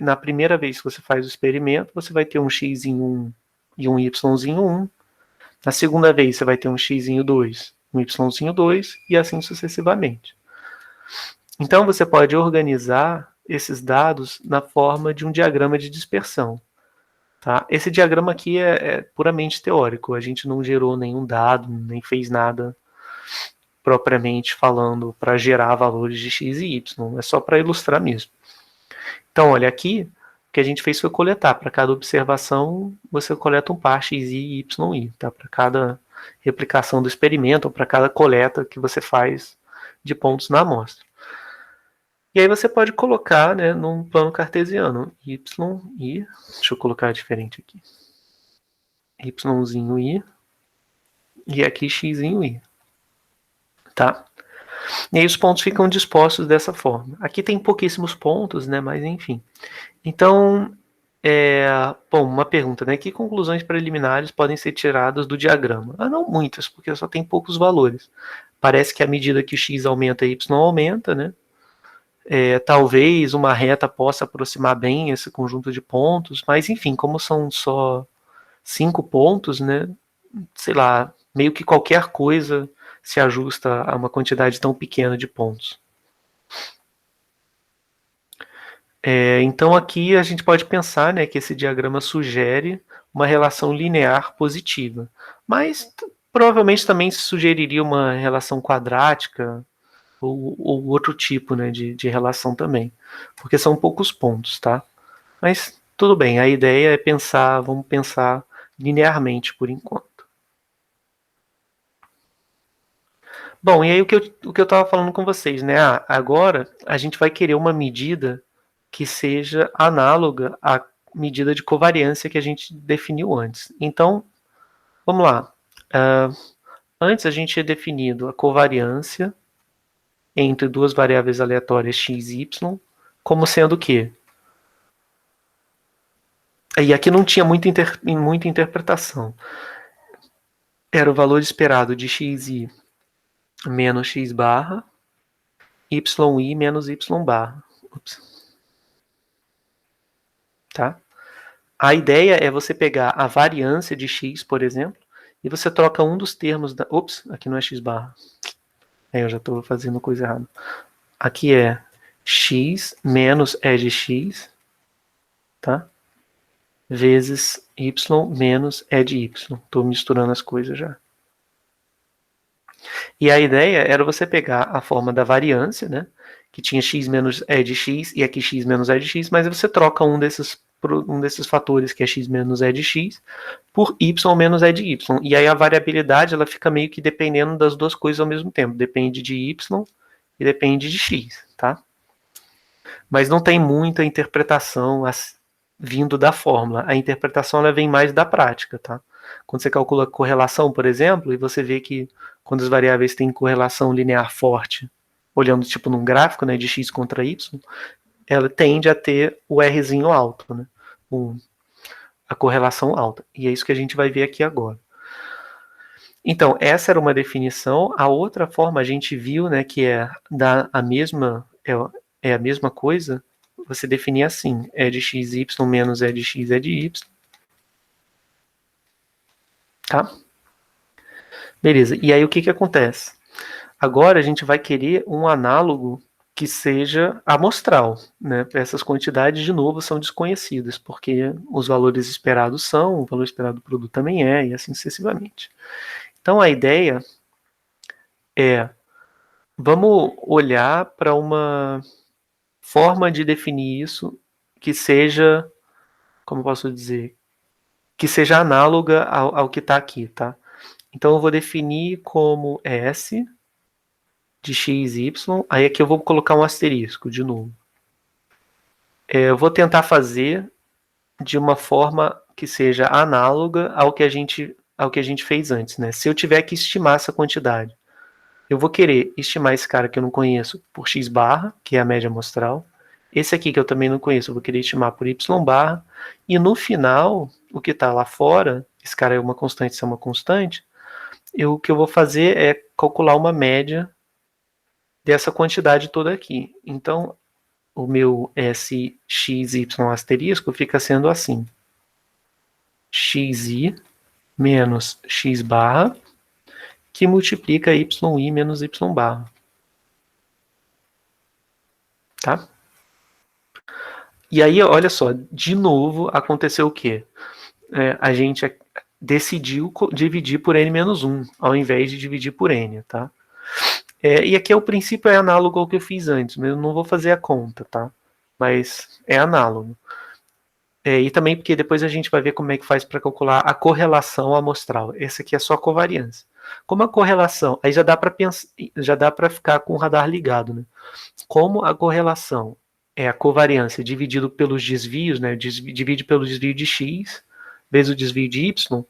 Speaker 1: na primeira vez que você faz o experimento, você vai ter um xzinho 1 e um yzinho 1. Na segunda vez, você vai ter um xzinho 2, um yzinho 2 e assim sucessivamente. Então, você pode organizar esses dados na forma de um diagrama de dispersão. Tá? Esse diagrama aqui é puramente teórico. A gente não gerou nenhum dado, nem fez nada propriamente falando para gerar valores de x e y. É só para ilustrar mesmo. Então, olha aqui, o que a gente fez foi coletar. Para cada observação, você coleta um par xi e yi. Tá? Para cada replicação do experimento, ou para cada coleta que você faz de pontos na amostra. E aí você pode colocar, né, num plano cartesiano, y, deixa eu colocar diferente aqui, yzinho y, e aqui xzinho y, tá? E aí os pontos ficam dispostos dessa forma. Aqui tem pouquíssimos pontos, né, mas enfim. Então, bom, uma pergunta, né, que conclusões preliminares podem ser tiradas do diagrama? Não muitas, porque só tem poucos valores. Parece que à medida que x aumenta, y aumenta, né? Talvez uma reta possa aproximar bem esse conjunto de pontos, mas enfim, como são só 5 pontos, né, sei lá, meio que qualquer coisa se ajusta a uma quantidade tão pequena de pontos. Então aqui a gente pode pensar, né, que esse diagrama sugere uma relação linear positiva, mas provavelmente também sugeriria uma relação quadrática, ou outro tipo, né, de relação também, porque são poucos pontos, tá? Mas tudo bem, a ideia é vamos pensar linearmente por enquanto. Bom, e aí o que eu estava falando com vocês, né? Agora a gente vai querer uma medida que seja análoga à medida de covariância que a gente definiu antes. Então, vamos lá. Antes a gente tinha definido a covariância entre duas variáveis aleatórias x e y, como sendo o quê? E aqui não tinha muita interpretação. Era o valor esperado de xi menos x barra, yi menos y barra. Tá? A ideia é você pegar a variância de x, por exemplo, e você troca um dos termos da... aqui não é x barra. Eu já estou fazendo coisa errada. Aqui é x menos e de x, tá? Vezes y menos e de y. Estou misturando as coisas já. E a ideia era você pegar a forma da variância, né? Que tinha x menos e de x e aqui x menos e de x, mas você troca um desses fatores, que é x menos e de x, por y menos e de y. E aí a variabilidade ela fica meio que dependendo das duas coisas ao mesmo tempo. Depende de y e depende de x, tá? Mas não tem muita interpretação vindo da fórmula. A interpretação ela vem mais da prática, tá? Quando você calcula correlação, por exemplo, e você vê que quando as variáveis têm correlação linear forte, olhando tipo num gráfico, né, de x contra y, ela tende a ter o Rzinho alto, né? A correlação alta. E é isso que a gente vai ver aqui agora. Então, essa era uma definição. A outra forma a gente viu, né, que é a mesma coisa, você definir assim, é de xy menos é de x é de y. Tá? Beleza, e aí o que acontece? Agora a gente vai querer um análogo que seja amostral, né? Essas quantidades, de novo, são desconhecidas, porque os valores esperados são, o valor esperado do produto também é, e assim sucessivamente. Então a ideia é, vamos olhar para uma forma de definir isso que seja, como posso dizer, que seja análoga ao que está aqui, tá? Então eu vou definir como S de x, y, aí aqui eu vou colocar um asterisco de novo. Eu vou tentar fazer de uma forma que seja análoga ao que a gente fez antes, né? Se eu tiver que estimar essa quantidade, eu vou querer estimar esse cara que eu não conheço por x barra, que é a média amostral. Esse aqui que eu também não conheço, eu vou querer estimar por y barra. E no final, o que está lá fora, esse cara é uma constante, isso é uma constante, o que eu vou fazer é calcular uma média dessa quantidade toda aqui. Então, o meu SXY asterisco fica sendo assim. XI menos x barra, que multiplica YI menos Y barra. Tá? E aí, olha só, de novo aconteceu o quê? A gente decidiu dividir por n-1, ao invés de dividir por n, tá? E aqui o princípio é análogo ao que eu fiz antes, mas eu não vou fazer a conta, tá? Mas é análogo. E também porque depois a gente vai ver como é que faz para calcular a correlação amostral. Esse aqui é só covariância. Como a correlação, aí já dá para ficar com o radar ligado, né? Como a correlação é a covariância dividido pelos desvios, né? Divide pelo desvio de x vezes o desvio de y.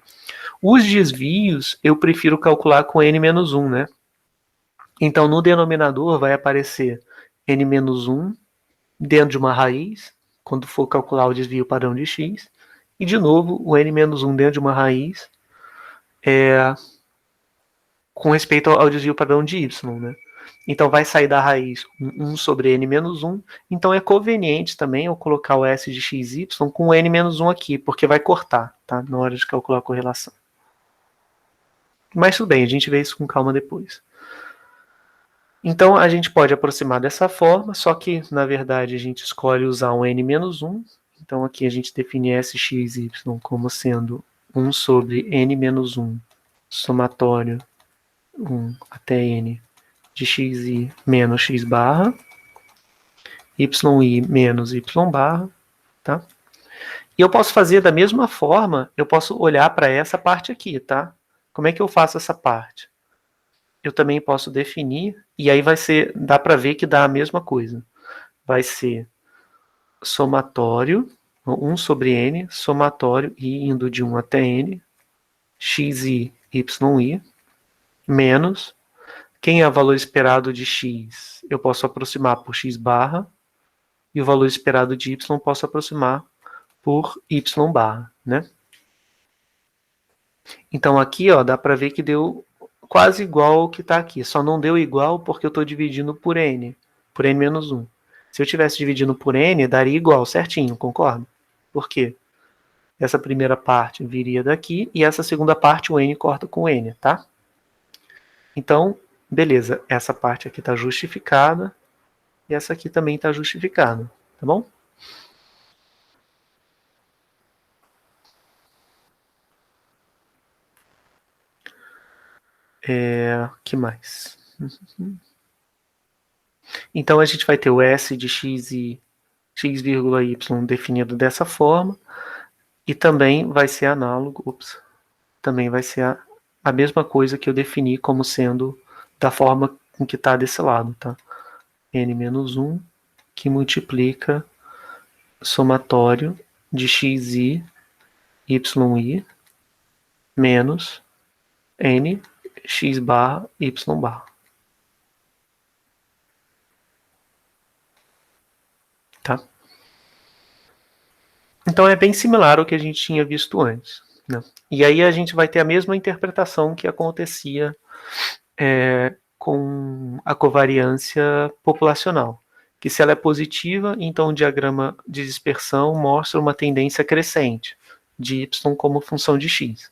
Speaker 1: Os desvios eu prefiro calcular com n-1, né? Então no denominador vai aparecer n-1 dentro de uma raiz, quando for calcular o desvio padrão de x, e de novo o n-1 dentro de uma raiz com respeito ao desvio padrão de y, né? Então vai sair da raiz 1 sobre n-1, então é conveniente também eu colocar o s de xy com o n-1 aqui, porque vai cortar, tá? Na hora de calcular a correlação. Mas tudo bem, a gente vê isso com calma depois. Então a gente pode aproximar dessa forma, só que na verdade a gente escolhe usar um n-1, então aqui a gente define sxy como sendo 1 sobre n-1 somatório 1 até n de xi menos x barra, yi menos y barra, tá? E eu posso fazer da mesma forma, eu posso olhar para essa parte aqui, tá? Como é que eu faço essa parte? Eu também posso definir, e aí vai ser, dá para ver que dá a mesma coisa. Vai ser somatório, 1 sobre n, somatório, i indo de 1 até n, xi, yi, menos, quem é o valor esperado de x? Eu posso aproximar por x barra, e o valor esperado de y eu posso aproximar por y barra, né? Então aqui, ó, dá para ver que deu quase igual ao que está aqui. Só não deu igual porque eu estou dividindo por n-1. Se eu estivesse dividindo por n, daria igual, certinho, concorda? Por quê? Essa primeira parte viria daqui e essa segunda parte o n corta com n, tá? Então, beleza, essa parte aqui está justificada e essa aqui também está justificada, tá bom? Que mais? Então a gente vai ter o S de x e x, y definido dessa forma e também vai ser análogo, também vai ser a mesma coisa que eu defini como sendo da forma com que está desse lado, tá? n-1 que multiplica somatório de xi, yi menos n x barra y barra. Tá? Então é bem similar ao que a gente tinha visto antes, né? E aí a gente vai ter a mesma interpretação que acontecia com a covariância populacional, que se ela é positiva, então o diagrama de dispersão mostra uma tendência crescente de y como função de x.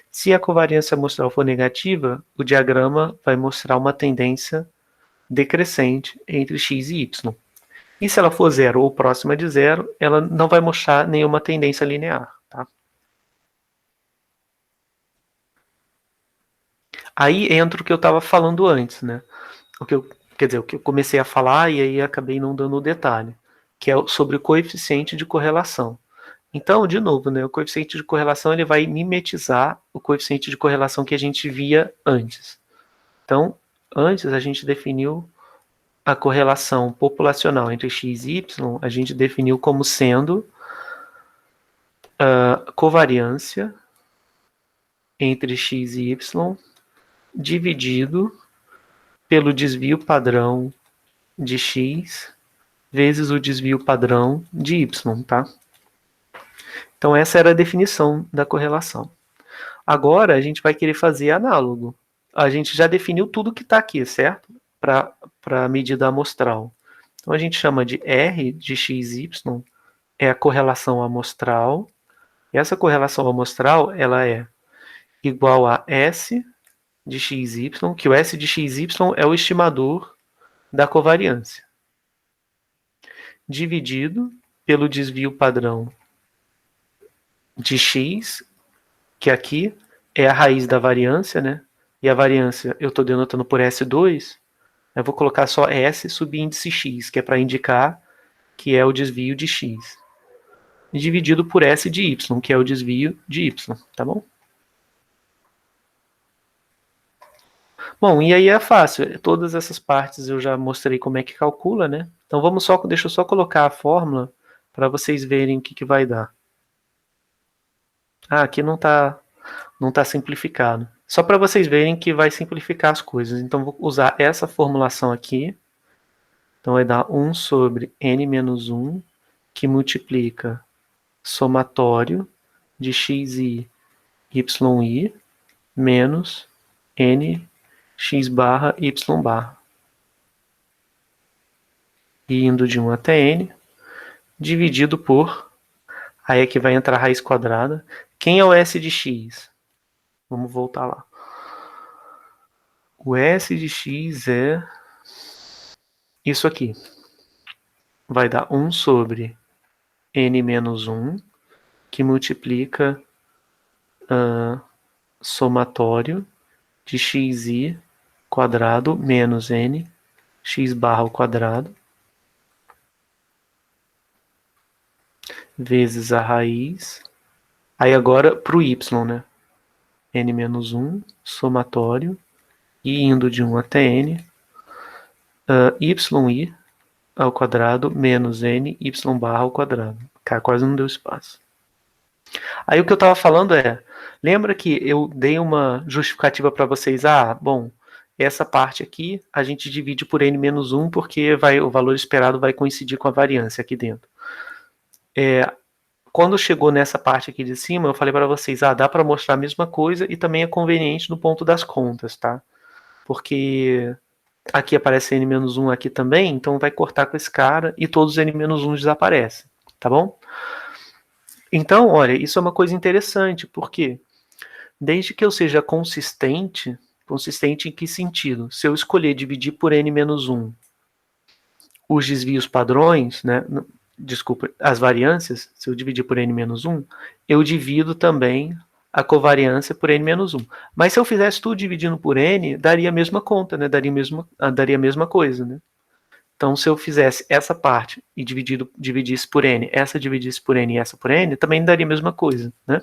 Speaker 1: Se a covariância amostral for negativa, o diagrama vai mostrar uma tendência decrescente entre x e y. E se ela for zero ou próxima de zero, ela não vai mostrar nenhuma tendência linear. Tá? Aí entra o que eu estava falando antes, né? O que eu comecei a falar e aí acabei não dando o detalhe, que é sobre o coeficiente de correlação. Então, de novo, né, o coeficiente de correlação ele vai mimetizar o coeficiente de correlação que a gente via antes. Então, antes a gente definiu a correlação populacional entre x e y, a gente definiu como sendo a covariância entre x e y dividido pelo desvio padrão de x vezes o desvio padrão de y, tá? Então essa era a definição da correlação. Agora a gente vai querer fazer análogo. A gente já definiu tudo que está aqui, certo? Para a medida amostral. Então a gente chama de R de XY, é a correlação amostral. E essa correlação amostral ela é igual a S de XY, que o S de XY é o estimador da covariância, dividido pelo desvio padrão de x, que aqui é a raiz da variância, né? E a variância eu estou denotando por S2, eu vou colocar só S subíndice x, que é para indicar que é o desvio de x, dividido por S de y, que é o desvio de y, tá bom? Bom, e aí é fácil, todas essas partes eu já mostrei como é que calcula, né? Então deixa eu só colocar a fórmula para vocês verem o que vai dar. Ah, aqui não tá simplificado. Só para vocês verem que vai simplificar as coisas. Então vou usar essa formulação aqui. Então vai dar 1 sobre n menos 1, que multiplica somatório de xi, yi, menos n x barra y barra. E indo de 1 até n, dividido por, aí é que vai entrar a raiz quadrada. Quem é o S de x? Vamos voltar lá. O S de x é isso aqui. Vai dar 1 sobre n menos 1, que multiplica somatório de xi quadrado menos n x barra ao quadrado vezes a raiz. Aí agora para o y, né? n menos 1, somatório, e indo de 1 até n, yi ao quadrado menos n y barra ao quadrado. Cara, quase não deu espaço. Aí o que eu estava falando é, lembra que eu dei uma justificativa para vocês? Ah, bom, essa parte aqui a gente divide por n menos 1 porque o valor esperado vai coincidir com a variância aqui dentro. Quando chegou nessa parte aqui de cima, eu falei para vocês, dá para mostrar a mesma coisa e também é conveniente no ponto das contas, tá? Porque aqui aparece n menos 1 aqui também, então vai cortar com esse cara e todos os n menos 1 desaparecem, tá bom? Então, olha, isso é uma coisa interessante, porque desde que eu seja consistente em que sentido? Se eu escolher dividir por n menos 1 os desvios padrões, né? Desculpa, as variâncias, se eu dividir por n menos 1, eu divido também a covariância por n menos 1. Mas se eu fizesse tudo dividindo por n, daria a mesma conta, né? Daria a mesma coisa, né? Então, se eu fizesse essa parte e dividisse por n, essa dividisse por n e essa por n, também daria a mesma coisa, né?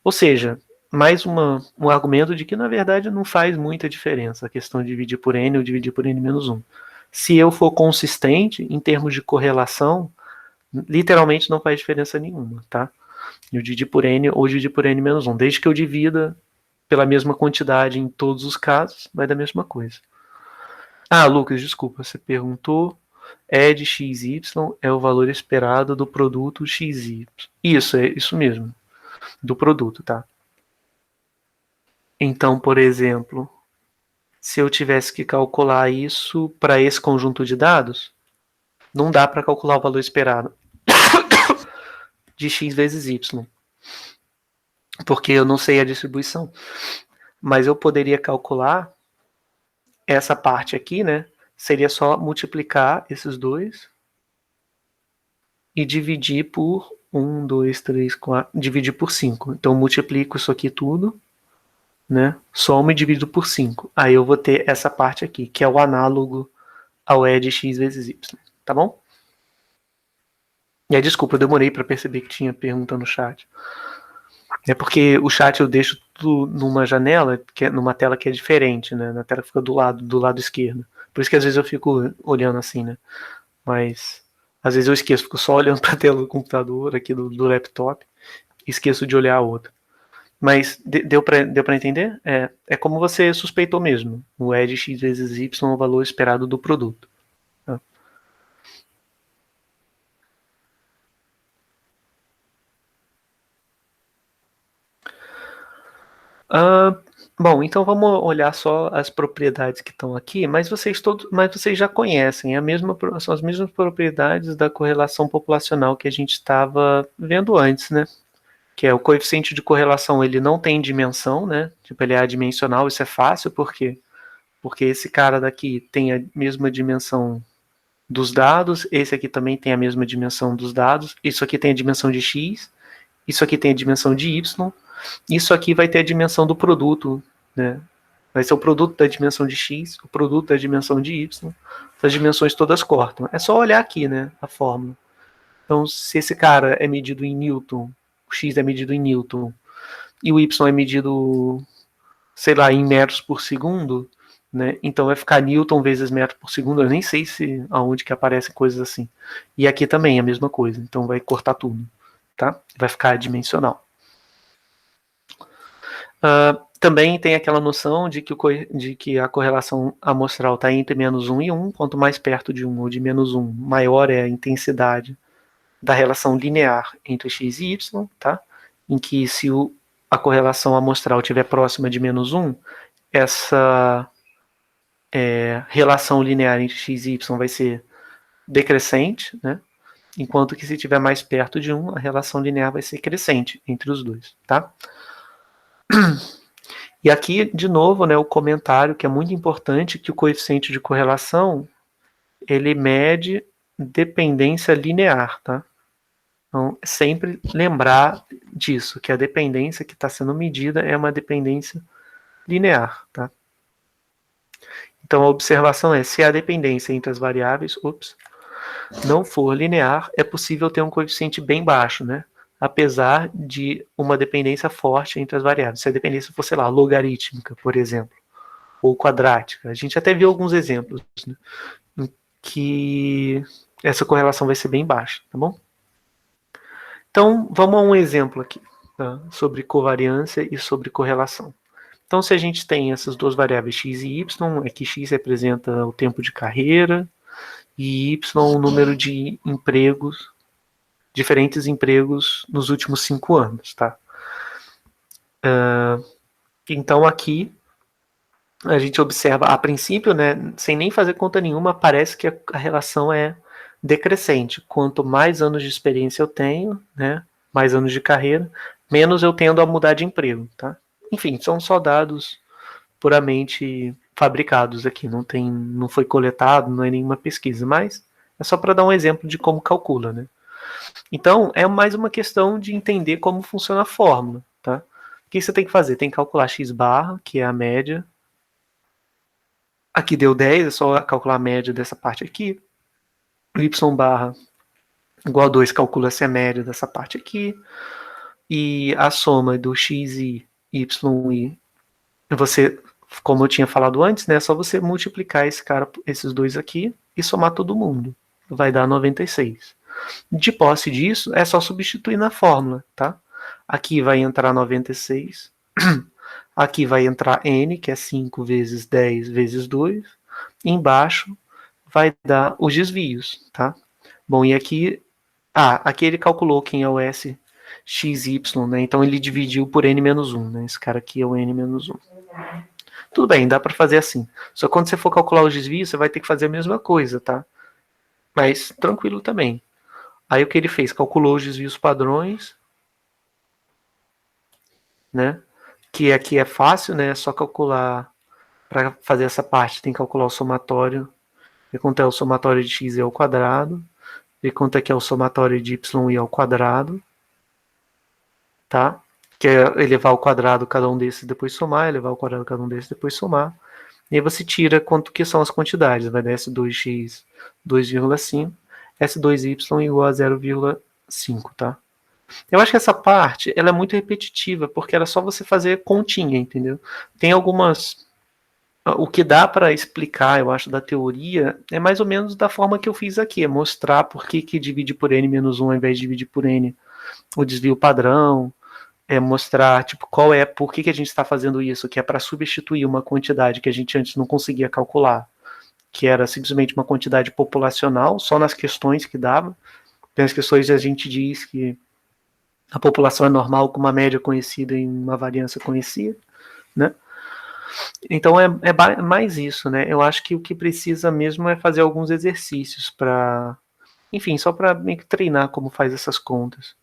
Speaker 1: Ou seja, mais um argumento de que, na verdade, não faz muita diferença a questão de dividir por n ou dividir por n menos 1. Se eu for consistente em termos de correlação, literalmente não faz diferença nenhuma, tá? Eu dividir por n ou dividir por n menos 1. Desde que eu divida pela mesma quantidade em todos os casos, vai dar a mesma coisa. Lucas, desculpa, você perguntou, E de xy é o valor esperado do produto xy. Isso, é isso mesmo, do produto, tá? Então, por exemplo, se eu tivesse que calcular isso para esse conjunto de dados, não dá para calcular o valor esperado de x vezes y, porque eu não sei a distribuição. Mas eu poderia calcular essa parte aqui, né? Seria só multiplicar esses dois e dividir por 1, 2, 3, 4, dividir por 5. Então eu multiplico isso aqui tudo, né? Somo e divido por 5. Aí eu vou ter essa parte aqui, que é o análogo ao E de x vezes y, tá bom? E aí, desculpa, eu demorei para perceber que tinha pergunta no chat. É porque o chat eu deixo tudo numa janela, numa tela que é diferente, né? Na tela que fica do lado esquerdo. Por isso que às vezes eu fico olhando assim, né? Mas às vezes eu esqueço, fico só olhando para a tela do computador, aqui do laptop, e esqueço de olhar a outra. Mas deu para entender? É como você suspeitou mesmo. O E de x vezes y é o valor esperado do produto. Tá? Bom, então vamos olhar só as propriedades que estão aqui, mas vocês já conhecem, são as mesmas propriedades da correlação populacional que a gente estava vendo antes, né? Que é o coeficiente de correlação, ele não tem dimensão, né? Tipo, ele é adimensional, isso é fácil, por quê? Porque esse cara daqui tem a mesma dimensão dos dados, esse aqui também tem a mesma dimensão dos dados, isso aqui tem a dimensão de x, isso aqui tem a dimensão de y, isso aqui vai ter a dimensão do produto, né? Vai ser o produto da dimensão de x, o produto da dimensão de y, essas dimensões todas cortam. É só olhar aqui, né, a fórmula. Então, se esse cara é medido em Newton, o x é medido em Newton, e o y é medido, sei lá, em metros por segundo, né? Então vai ficar Newton vezes metro por segundo. Eu nem sei se aonde que aparecem coisas assim. E aqui também é a mesma coisa. Então vai cortar tudo, tá? Vai ficar adimensional. Também tem aquela noção de que a correlação amostral está entre menos 1 e 1. Quanto mais perto de 1 ou de menos 1, maior é a intensidade da relação linear entre x e y, tá? Em que se a correlação amostral estiver próxima de menos 1, essa relação linear entre x e y vai ser decrescente, né? Enquanto que se estiver mais perto de 1, a relação linear vai ser crescente entre os dois, tá? E aqui, de novo, né, o comentário que é muito importante, que o coeficiente de correlação, ele mede dependência linear, tá? Então, sempre lembrar disso, que a dependência que está sendo medida é uma dependência linear, tá? Então, a observação é, se a dependência entre as variáveis, não for linear, é possível ter um coeficiente bem baixo, né? Apesar de uma dependência forte entre as variáveis. Se a dependência for, sei lá, logarítmica, por exemplo, ou quadrática. A gente até viu alguns exemplos, né, em que essa correlação vai ser bem baixa, tá bom? Então, vamos a um exemplo aqui, tá? Sobre covariância e sobre correlação. Então, se a gente tem essas duas variáveis x e y, é que x representa o tempo de carreira e y o número de empregos, diferentes empregos nos últimos 5 anos, tá? Então, aqui, a gente observa, a princípio, né, sem nem fazer conta nenhuma, parece que a relação é decrescente. Quanto mais anos de experiência eu tenho, né, mais anos de carreira, menos eu tendo a mudar de emprego, tá? Enfim, são só dados puramente fabricados aqui, não foi coletado, não é nenhuma pesquisa, mas é só para dar um exemplo de como calcula, né? Então, é mais uma questão de entender como funciona a fórmula, tá? O que você tem que fazer? Tem que calcular x barra, que é a média. Aqui deu 10, é só calcular a média dessa parte aqui. Y barra igual a 2, calcula-se a média dessa parte aqui. E a soma do x e y e você, como eu tinha falado antes, né, é só você multiplicar esses dois aqui e somar todo mundo. Vai dar 96. De posse disso, é só substituir na fórmula, tá? Aqui vai entrar 96. Aqui vai entrar n, que é 5 vezes 10 vezes 2. E embaixo vai dar os desvios, tá? Bom, e aqui... aqui ele calculou quem é o S, x, y, né? Então ele dividiu por n-1, né? Esse cara aqui é o n-1. Tudo bem, dá para fazer assim. Só que quando você for calcular os desvios, você vai ter que fazer a mesma coisa, tá? Mas tranquilo também. Aí o que ele fez? Calculou os desvios padrões, né? Que aqui é fácil, né? É só calcular. Para fazer essa parte, tem que calcular o somatório. Ver quanto é o somatório de x e ao quadrado. Ver quanto é que é o somatório de y e ao quadrado. Tá? Que é elevar ao quadrado cada um desses, depois somar. Elevar ao quadrado cada um desses, depois somar. E aí você tira quanto que são as quantidades. Vai dar S2x 2,5. S2y igual a 0,5. 5, tá? Eu acho que essa parte, ela é muito repetitiva, porque era só você fazer continha, entendeu? Tem algumas... O que dá para explicar, eu acho, da teoria, é mais ou menos da forma que eu fiz aqui, é mostrar por que dividir por n-1 ao invés de dividir por n o desvio padrão, é mostrar tipo, por que a gente está fazendo isso, que é para substituir uma quantidade que a gente antes não conseguia calcular, que era simplesmente uma quantidade populacional, só nas questões que dava. Nas questões a gente diz que a população é normal com uma média conhecida e uma variância conhecida, né? Então é mais isso, né? Eu acho que o que precisa mesmo é fazer alguns exercícios para, enfim, só para meio que treinar como faz essas contas.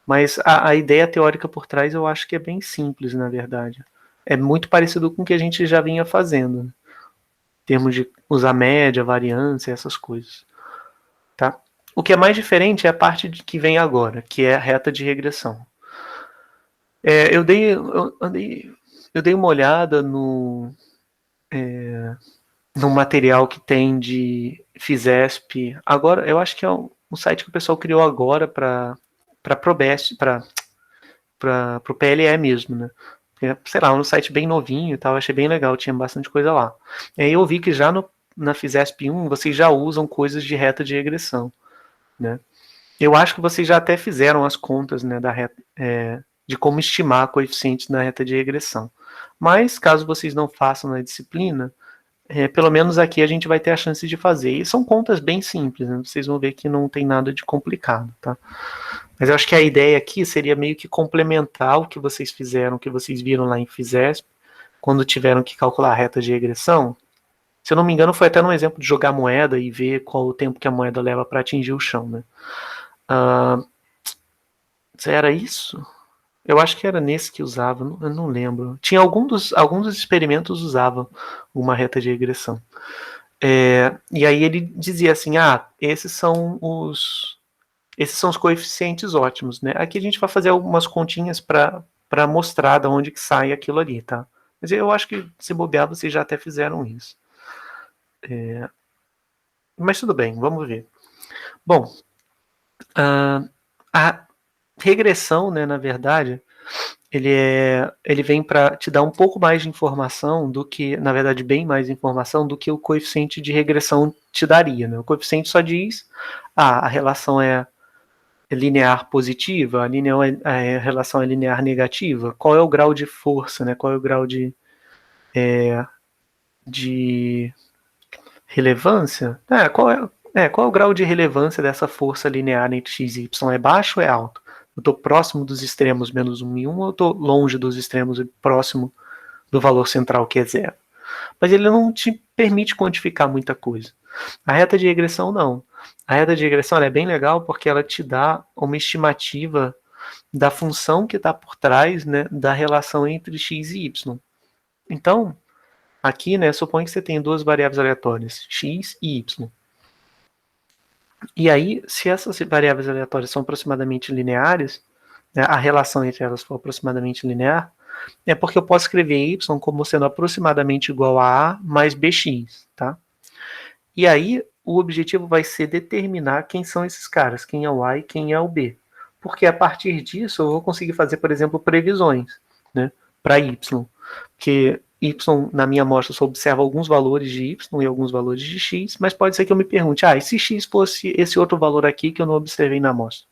Speaker 1: Mas a ideia teórica por trás eu acho que é bem simples, na verdade. É muito parecido com o que a gente já vinha fazendo, né? Em termos de usar média, variância, essas coisas. Tá? O que é mais diferente é a parte que vem agora, que é a reta de regressão. Eu dei uma olhada no material que tem de FISESP. Agora, eu acho que é um site que o pessoal criou agora para ProBest, para o PLE mesmo, né? Sei lá, um site bem novinho e tal, achei bem legal, tinha bastante coisa lá. E aí eu vi que já na FISESP 1 vocês já usam coisas de reta de regressão, né? Eu acho que vocês já até fizeram as contas, né, da reta, de como estimar coeficientes na reta de regressão. Mas, caso vocês não façam na disciplina, pelo menos aqui a gente vai ter a chance de fazer. E são contas bem simples, né? Vocês vão ver que não tem nada de complicado, tá? Mas eu acho que a ideia aqui seria meio que complementar o que vocês fizeram, o que vocês viram lá em FISESP, quando tiveram que calcular a reta de regressão. Se eu não me engano, foi até um exemplo de jogar moeda e ver qual o tempo que a moeda leva para atingir o chão, né? Era isso? Eu acho que era nesse que usava, eu não lembro. Tinha alguns dos experimentos usavam uma reta de regressão. E aí ele dizia assim, esses são os coeficientes ótimos, né? Aqui a gente vai fazer algumas continhas para mostrar de onde que sai aquilo ali, tá? Mas eu acho que, se bobear, vocês já até fizeram isso. Mas tudo bem, vamos ver. Bom, a regressão, né, na verdade, ele vem para te dar um pouco mais de informação do que, na verdade, bem mais informação do que o coeficiente de regressão te daria, né? O coeficiente só diz, a relação é linear positiva, a relação é linear negativa, qual é o grau de força, né? Qual é o grau de relevância? Qual é o grau de relevância dessa força linear entre x e y? É baixo ou é alto? Eu estou próximo dos extremos menos 1 e 1 ou eu estou longe dos extremos e próximo do valor central que é 0? Mas ele não te permite quantificar muita coisa. A reta de regressão não. A reta de regressão é bem legal porque ela te dá uma estimativa da função que está por trás, né, da relação entre x e y. Então, aqui, né, suponha que você tem duas variáveis aleatórias, x e y. E aí, se essas variáveis aleatórias são aproximadamente lineares, né, a relação entre elas for aproximadamente linear, é porque eu posso escrever y como sendo aproximadamente igual a mais bx, tá? E aí, o objetivo vai ser determinar quem são esses caras, quem é o a e quem é o b. Porque a partir disso eu vou conseguir fazer, por exemplo, previsões, né, para y. Porque y, na minha amostra, só observa alguns valores de y e alguns valores de x, mas pode ser que eu me pergunte, e se x fosse esse outro valor aqui que eu não observei na amostra?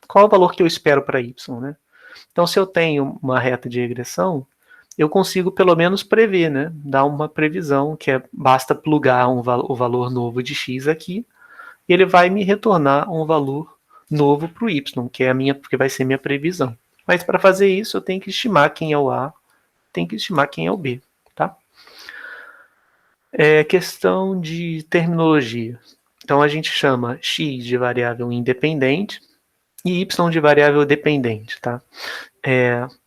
Speaker 1: Qual é o valor que eu espero para y, né? Então, se eu tenho uma reta de regressão, eu consigo pelo menos prever, né? Dar uma previsão, que basta plugar o valor novo de x aqui, e ele vai me retornar um valor novo para o y, que vai ser minha previsão. Mas para fazer isso, eu tenho que estimar quem é o a, tenho que estimar quem é o b, tá? Questão de terminologia. Então, a gente chama x de variável independente e y de variável dependente, tá?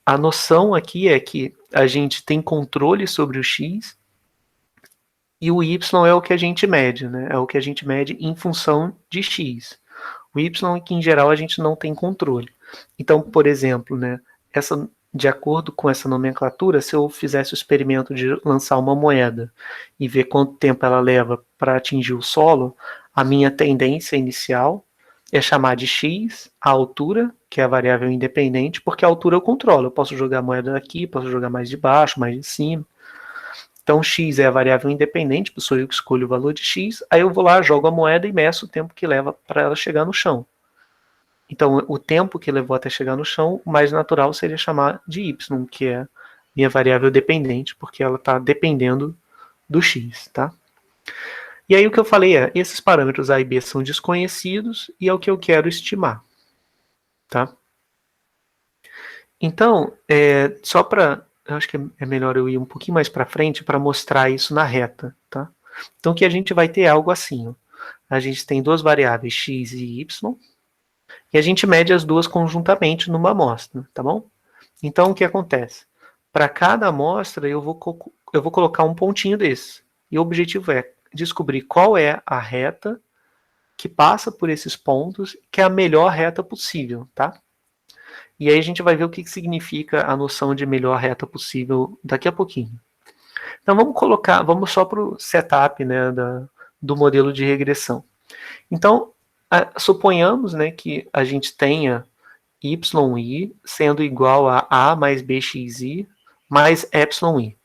Speaker 1: A noção aqui é que a gente tem controle sobre o x e o y é o que a gente mede, né? É o que a gente mede em função de x. O y é que, em geral, a gente não tem controle. Então, por exemplo, né, de acordo com essa nomenclatura, se eu fizesse o experimento de lançar uma moeda e ver quanto tempo ela leva para atingir o solo, a minha tendência inicial é chamar de x a altura, que é a variável independente, porque a altura eu controlo. Eu posso jogar a moeda daqui, posso jogar mais de baixo, mais de cima. Então, x é a variável independente, sou eu que escolho o valor de x, aí eu vou lá, jogo a moeda e meço o tempo que leva para ela chegar no chão. Então, o tempo que levou até chegar no chão, o mais natural seria chamar de y, que é minha variável dependente, porque ela está dependendo do x, tá? E aí o que eu falei é, esses parâmetros A e B são desconhecidos e é o que eu quero estimar, tá? Então, só para, eu acho que é melhor eu ir um pouquinho mais para frente para mostrar isso na reta, tá? Então, que a gente vai ter algo assim, ó. A gente tem duas variáveis x e y, e a gente mede as duas conjuntamente numa amostra, tá bom? Então, o que acontece? Para cada amostra, eu vou colocar um pontinho desse. E o objetivo é descobrir qual é a reta que passa por esses pontos, que é a melhor reta possível, tá? E aí a gente vai ver o que significa a noção de melhor reta possível daqui a pouquinho. Então vamos só para o setup, né, do modelo de regressão. Então, suponhamos, né, que a gente tenha yi sendo igual a mais bxi mais epsilon i.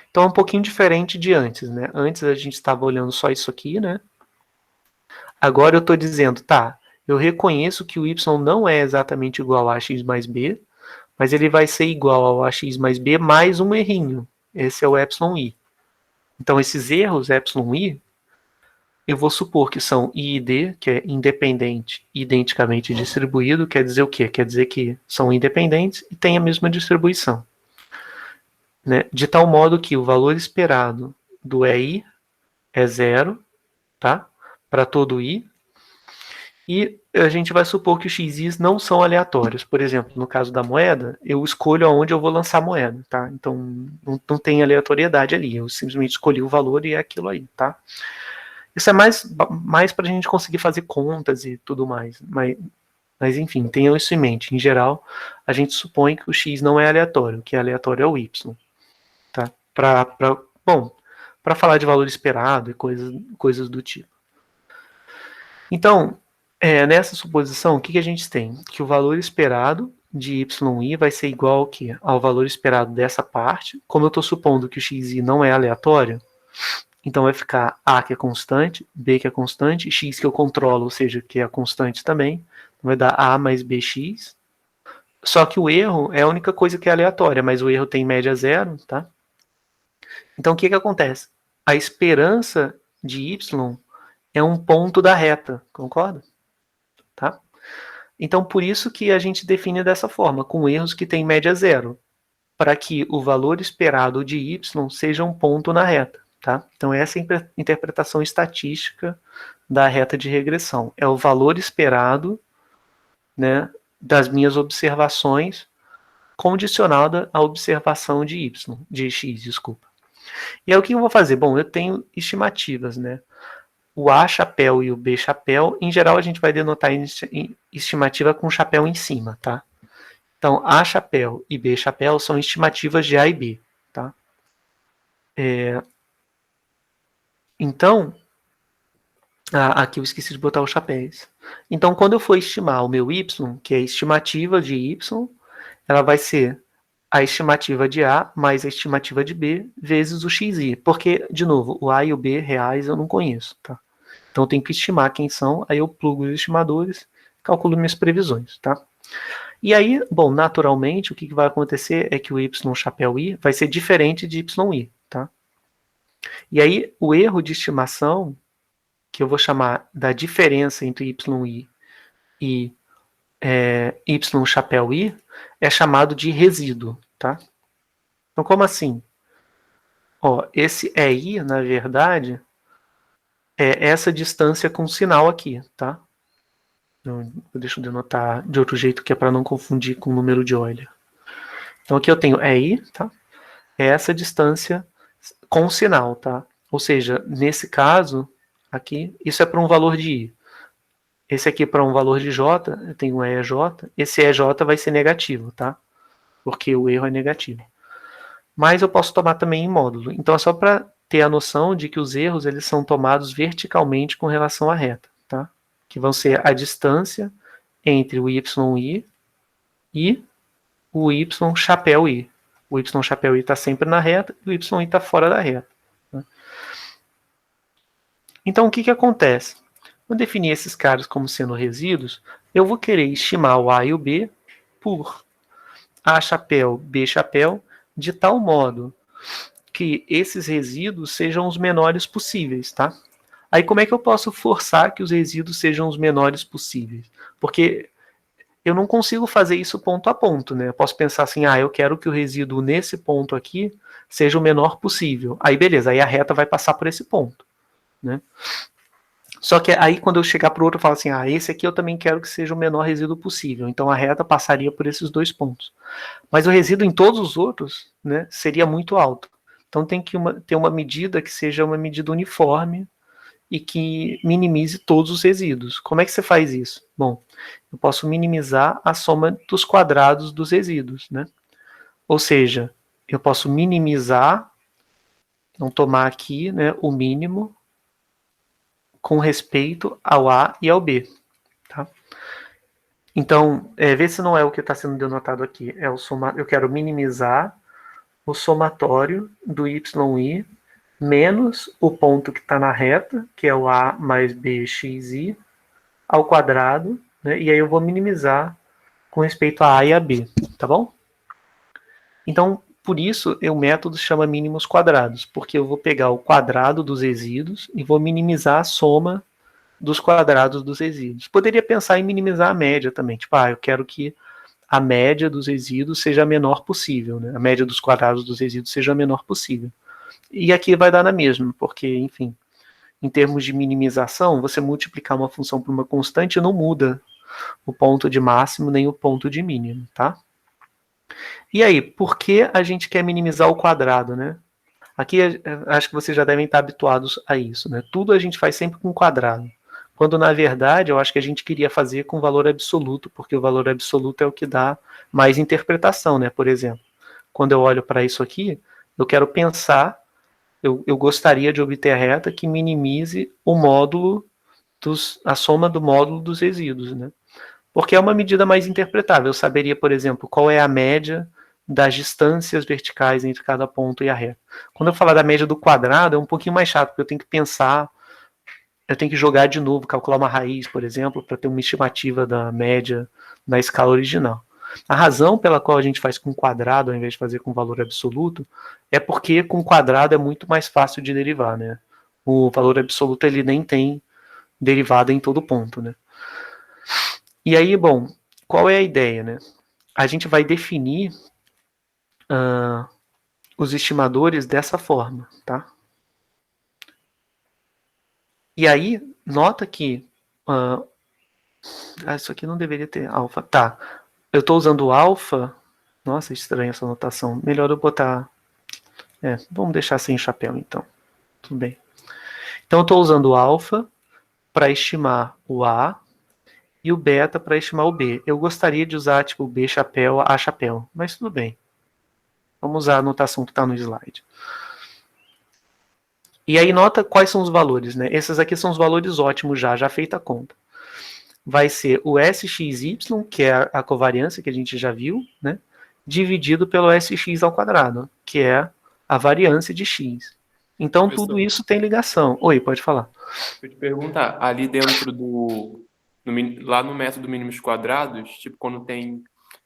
Speaker 1: Então é um pouquinho diferente de antes, né? Antes a gente estava olhando só isso aqui, né? Agora eu estou dizendo, tá, eu reconheço que o y não é exatamente igual a x mais b, mas ele vai ser igual ao ax mais b mais um errinho. Esse é o epsilon i. Então esses erros epsilon i, eu vou supor que são i e d, que é independente e identicamente distribuído, quer dizer o quê? Quer dizer que são independentes e têm a mesma distribuição. Né? De tal modo que o valor esperado do EI é zero, tá? Para todo i. E a gente vai supor que os xis não são aleatórios. Por exemplo, no caso da moeda, eu escolho aonde eu vou lançar a moeda, tá? Então não tem aleatoriedade ali. Eu simplesmente escolhi o valor e é aquilo aí, tá? Isso é mais para a gente conseguir fazer contas e tudo mais. Mas enfim, tenham isso em mente. Em geral, a gente supõe que o x não é aleatório. O que é aleatório é o y. Tá? Para falar de valor esperado e coisas do tipo. Então, nessa suposição, o que a gente tem? Que o valor esperado de yi vai ser igual ao quê? Ao valor esperado dessa parte. Como eu estou supondo que o xi não é aleatório, então vai ficar a que é constante, b que é constante, x que eu controlo, ou seja, que é constante também. Vai dar a mais bx. Só que o erro é a única coisa que é aleatória, mas o erro tem média zero, tá? Então o que acontece? A esperança de y é um ponto da reta, concorda? Tá? Então por isso que a gente define dessa forma, com erros que têm média zero, para que o valor esperado de y seja um ponto na reta. Tá? Então essa é a interpretação estatística da reta de regressão. É o valor esperado, né, das minhas observações condicionada à observação de x, desculpa. E aí o que eu vou fazer? Bom, eu tenho estimativas, né? O A chapéu e o B chapéu, em geral a gente vai denotar estimativa com chapéu em cima, tá? Então, A chapéu e B chapéu são estimativas de A e B, tá? Então, aqui eu esqueci de botar os chapéus. Então, quando eu for estimar o meu y, que é a estimativa de y, ela vai ser a estimativa de A mais a estimativa de B vezes o xi. Porque, de novo, o A e o B reais eu não conheço, tá? Então eu tenho que estimar quem são, aí eu plugo os estimadores, calculo minhas previsões, tá? E aí, bom, naturalmente, o que vai acontecer é que o y chapéu i vai ser diferente de yi, tá? E aí, o erro de estimação, que eu vou chamar da diferença entre yi e y chapéu i, é chamado de resíduo, tá? Então, como assim? Ó, esse i, na verdade, é essa distância com sinal aqui, tá? Deixa eu denotar de outro jeito, que é para não confundir com o número de Euler. Então aqui eu tenho i, tá? É essa distância com sinal, tá? Ou seja, nesse caso, aqui, isso é para um valor de i. Esse aqui para um valor de j, eu tenho EJ, esse EJ vai ser negativo, tá? Porque o erro é negativo. Mas eu posso tomar também em módulo. Então é só para ter a noção de que os erros eles são tomados verticalmente com relação à reta, tá? que vão ser a distância entre o yi e o y chapéu i. O y chapéu i está sempre na reta e o y está fora da reta. Né? Então, o que acontece? Vou definir esses caras como sendo resíduos, eu vou querer estimar o A e o B por A chapéu, B chapéu, de tal modo que esses resíduos sejam os menores possíveis, tá? Aí como é que eu posso forçar que os resíduos sejam os menores possíveis? Porque eu não consigo fazer isso ponto a ponto, né? Eu posso pensar assim, eu quero que o resíduo nesse ponto aqui seja o menor possível. Aí beleza, aí a reta vai passar por esse ponto, né? Só que aí quando eu chegar para o outro, eu falo assim, esse aqui eu também quero que seja o menor resíduo possível. Então a reta passaria por esses dois pontos. Mas o resíduo em todos os outros, né, seria muito alto. Então tem que ter uma medida que seja uma medida uniforme e que minimize todos os resíduos. Como é que você faz isso? Bom, eu posso minimizar a soma dos quadrados dos resíduos, né? Ou seja, eu posso minimizar, então tomar aqui, né, o mínimo com respeito ao A e ao B. Tá? Então, vê se não é o que está sendo denotado aqui. Eu quero minimizar o somatório do yi menos o ponto que está na reta, que é o A mais bxi, ao quadrado, né? E aí eu vou minimizar com respeito a A e a B, tá bom? Então, por isso, o método chama mínimos quadrados, porque eu vou pegar o quadrado dos resíduos e vou minimizar a soma dos quadrados dos resíduos. Poderia pensar em minimizar a média também, tipo, eu quero que a média dos resíduos seja a menor possível, né? A média dos quadrados dos resíduos seja a menor possível. E aqui vai dar na mesma, porque, enfim, em termos de minimização, você multiplicar uma função por uma constante não muda o ponto de máximo nem o ponto de mínimo, tá? E aí, por que a gente quer minimizar o quadrado, né? Aqui, acho que vocês já devem estar habituados a isso, né? Tudo a gente faz sempre com quadrado. Quando, na verdade, eu acho que a gente queria fazer com valor absoluto, porque o valor absoluto é o que dá mais interpretação, né? Por exemplo, quando eu olho para isso aqui, eu quero pensar, eu gostaria de obter a reta que minimize o módulo, a soma do módulo dos resíduos, né? Porque é uma medida mais interpretável. Eu saberia, por exemplo, qual é a média das distâncias verticais entre cada ponto e a reta. Quando eu falar da média do quadrado, é um pouquinho mais chato, porque eu tenho que pensar, eu tenho que jogar de novo, calcular uma raiz, por exemplo, para ter uma estimativa da média na escala original. A razão pela qual a gente faz com quadrado, ao invés de fazer com valor absoluto, é porque com quadrado é muito mais fácil de derivar, né? O valor absoluto, ele nem tem derivada em todo ponto, né? E aí, bom, qual é a ideia, né? A gente vai definir os estimadores dessa forma, tá? E aí, nota que isso aqui não deveria ter alfa. Tá, eu estou usando alfa. Nossa, estranha essa notação. Melhor eu botar... vamos deixar sem chapéu, então. Tudo bem. Então, eu estou usando alfa para estimar o A e o beta para estimar o B. Eu gostaria de usar, tipo, B chapéu, A chapéu, mas tudo bem. Vamos usar a notação que está no slide. E aí nota quais são os valores, né? Esses aqui são os valores ótimos já feita a conta. Vai ser o SXY, que é a covariância que a gente já viu, né? Dividido pelo SX ao quadrado, que é a variância de X. Então tudo isso tem ligação. Oi, pode falar.
Speaker 4: Eu te perguntar, ali dentro lá no método mínimos quadrados, tipo quando tem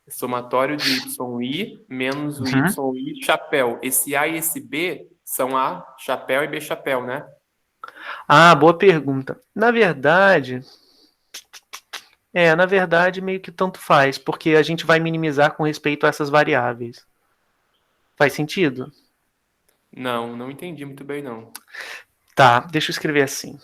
Speaker 4: somatório de yi menos o yi chapéu, esse A e esse B são A chapéu e B chapéu, né?
Speaker 1: Boa pergunta. Na verdade, meio que tanto faz, porque a gente vai minimizar com respeito a essas variáveis. Faz sentido?
Speaker 4: Não entendi muito bem, não.
Speaker 1: Tá, deixa eu escrever assim.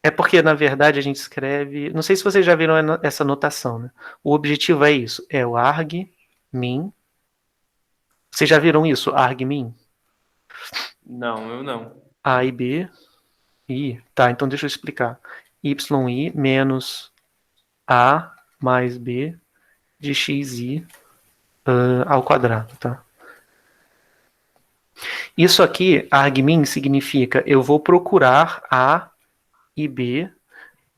Speaker 1: É porque, na verdade, a gente escreve... Não sei se vocês já viram essa notação, né? O objetivo é isso. É o arg-min. Vocês já viram isso? Arg-min?
Speaker 4: Não, eu não.
Speaker 1: A e B. Tá, então deixa eu explicar. yi menos A mais B de xi ao quadrado, tá? Isso aqui, argmin, significa eu vou procurar A e B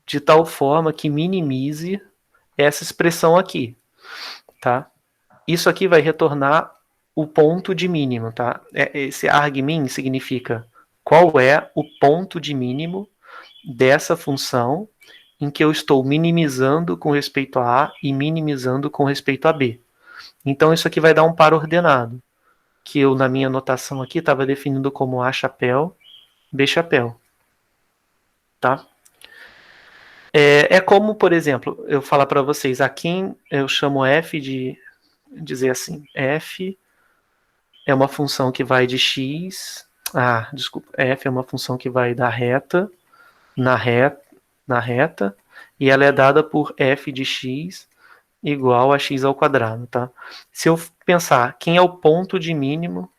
Speaker 1: de tal forma que minimize essa expressão aqui, tá? Isso aqui vai retornar o ponto de mínimo, tá? Esse argmin significa qual é o ponto de mínimo dessa função em que eu estou minimizando com respeito a A e minimizando com respeito a B. Então isso aqui vai dar um par ordenado, que eu na minha anotação aqui estava definindo como A chapéu, B chapéu, tá? É como, por exemplo, eu falar para vocês, aqui eu chamo f de, dizer assim, f é uma função que vai de x, desculpa, f é uma função que vai da reta na reta, e ela é dada por f de x igual a x ao quadrado, tá? Se eu pensar quem é o ponto de mínimo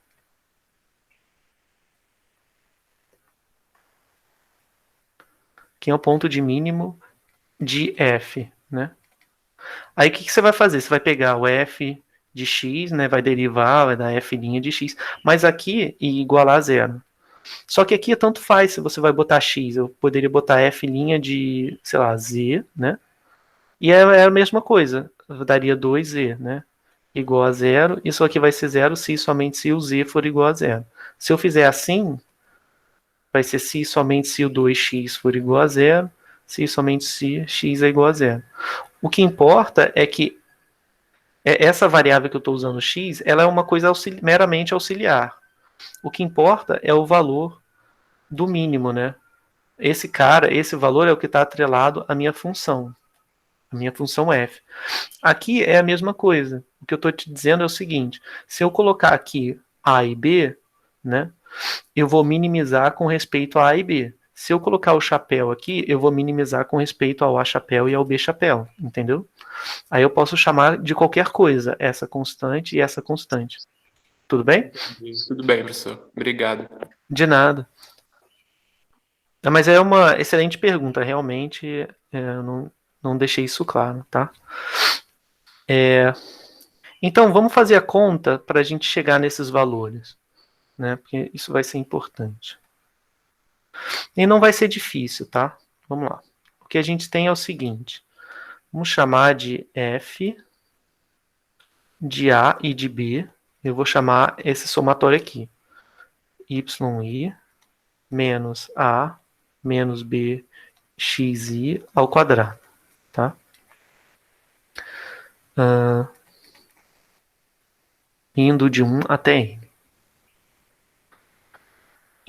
Speaker 1: de f, né? Aí o que você vai fazer? Você vai pegar o f de x, né? Vai derivar, vai dar f' de x, mas aqui igualar a zero. Só que aqui tanto faz se você vai botar x. Eu poderia botar f' de, sei lá, z, né? E é a mesma coisa. Eu daria 2z, né? Igual a zero. Isso aqui vai ser zero se somente se o z for igual a zero. Se eu fizer assim, vai ser se somente se o 2x for igual a zero, se somente se x é igual a zero. O que importa é que essa variável que eu estou usando x, ela é uma coisa meramente auxiliar. O que importa é o valor do mínimo, né? Esse valor é o que está atrelado à minha função. A minha função f. Aqui é a mesma coisa. O que eu estou te dizendo é o seguinte: se eu colocar aqui a e b, né, eu vou minimizar com respeito a e b. Se eu colocar o chapéu aqui, eu vou minimizar com respeito ao a chapéu e ao b chapéu, entendeu? Aí eu posso chamar de qualquer coisa essa constante e essa constante. Tudo bem?
Speaker 4: Tudo bem, professor. Obrigado.
Speaker 1: De nada. Mas é uma excelente pergunta. Realmente, eu não deixei isso claro, tá? Então, vamos fazer a conta para a gente chegar nesses valores, né? Porque isso vai ser importante. E não vai ser difícil, tá? Vamos lá. O que a gente tem é o seguinte. Vamos chamar de f de A e de B. Eu vou chamar esse somatório aqui. yi menos A menos B xi ao quadrado, tá? Indo de 1 até n.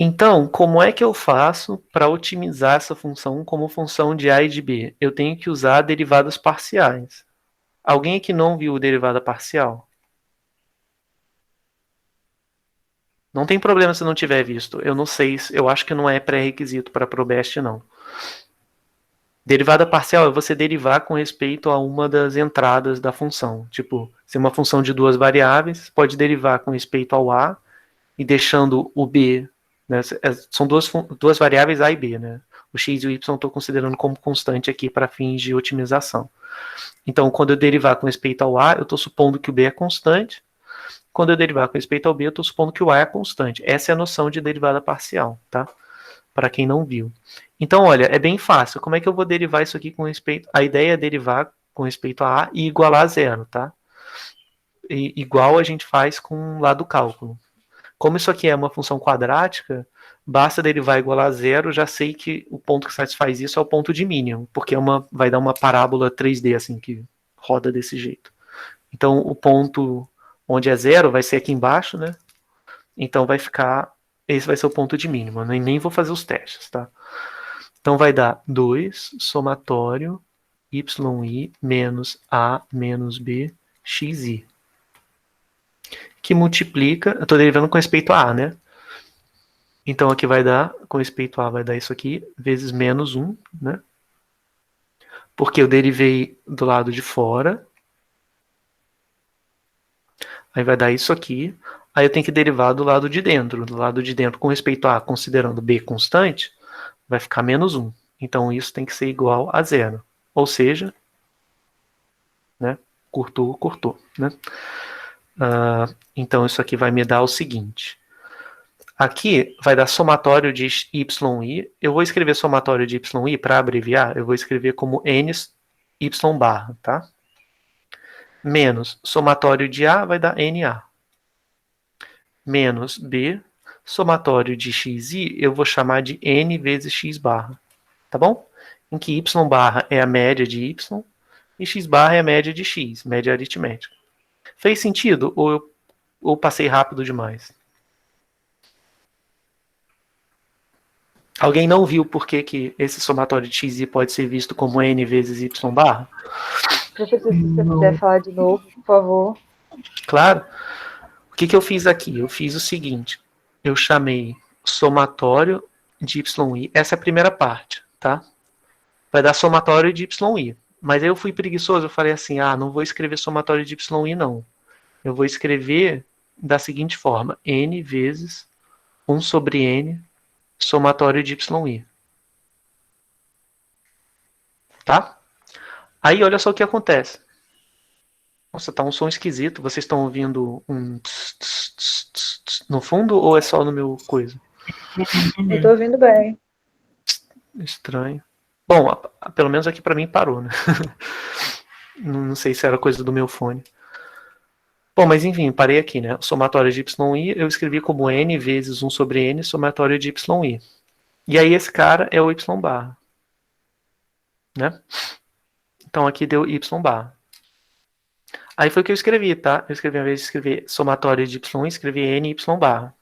Speaker 1: Então, como é que eu faço para otimizar essa função como função de A e de B? Eu tenho que usar derivadas parciais. Alguém aqui não viu derivada parcial? Não tem problema se não tiver visto. Eu não sei, eu acho que não é pré-requisito para ProBest, não. Derivada parcial é você derivar com respeito a uma das entradas da função. Tipo, se é uma função de duas variáveis, pode derivar com respeito ao A e deixando o B, né? São duas variáveis A e B, né? O x e o y eu estou considerando como constante aqui para fins de otimização. Então, quando eu derivar com respeito ao A, eu estou supondo que o B é constante. Quando eu derivar com respeito ao B, eu estou supondo que o A é constante. Essa é a noção de derivada parcial, tá? Para quem não viu. Então, olha, é bem fácil. Como é que eu vou derivar isso aqui com respeito... A ideia é derivar com respeito a A e igualar a zero, tá? Igual a gente faz com lá do cálculo. Como isso aqui é uma função quadrática, basta derivar igual a zero, já sei que o ponto que satisfaz isso é o ponto de mínimo, porque vai dar uma parábola 3D, assim, que roda desse jeito. Então, o ponto onde é zero vai ser aqui embaixo, né? Então, esse vai ser o ponto de mínimo. Eu nem vou fazer os testes, tá? Então, vai dar 2 somatório yi menos a menos b xi. Que multiplica, eu estou derivando com respeito a A, né? Então aqui vai dar, com respeito a A, vai dar isso aqui, vezes menos 1, né? Porque eu derivei do lado de fora. Aí vai dar isso aqui. Aí eu tenho que derivar do lado de dentro. Do lado de dentro, com respeito a A, considerando B constante, vai ficar menos 1. Então isso tem que ser igual a zero. Ou seja, né? Curtou, né? Então isso aqui vai me dar o seguinte. Aqui vai dar somatório de y. Eu vou escrever somatório de y para abreviar, eu vou escrever como n y barra, tá? Menos somatório de a vai dar na. Menos b, somatório de xi, eu vou chamar de n vezes x barra, tá bom? Em que y barra é a média de y e x barra é a média de x, média aritmética. Fez sentido ou passei rápido demais? Alguém não viu por que esse somatório de xi pode ser visto como n vezes y barra?
Speaker 5: Professor, se você puder falar de novo, por favor.
Speaker 1: Claro. O que eu fiz aqui? Eu fiz o seguinte. Eu chamei somatório de yi. Essa é a primeira parte, tá? Vai dar somatório de yi. Mas aí eu fui preguiçoso. Eu falei assim, não vou escrever somatório de yi, não. Eu vou escrever da seguinte forma. N vezes 1 sobre N somatório de yi. Tá? Aí olha só o que acontece. Nossa, tá um som esquisito. Vocês estão ouvindo um no fundo ou é só no meu coisa?
Speaker 5: Eu tô ouvindo bem.
Speaker 1: Estranho. Bom, pelo menos aqui pra mim parou, né? Não sei se era coisa do meu fone. Bom, mas enfim, parei aqui, né? O somatório de yi eu escrevi como n vezes 1 sobre n somatório de yi. E aí esse cara é o y barra. Né? Então aqui deu y barra. Aí foi o que eu escrevi, tá? Eu escrevi, ao invés de escrever somatório de y, escrevi n y barra.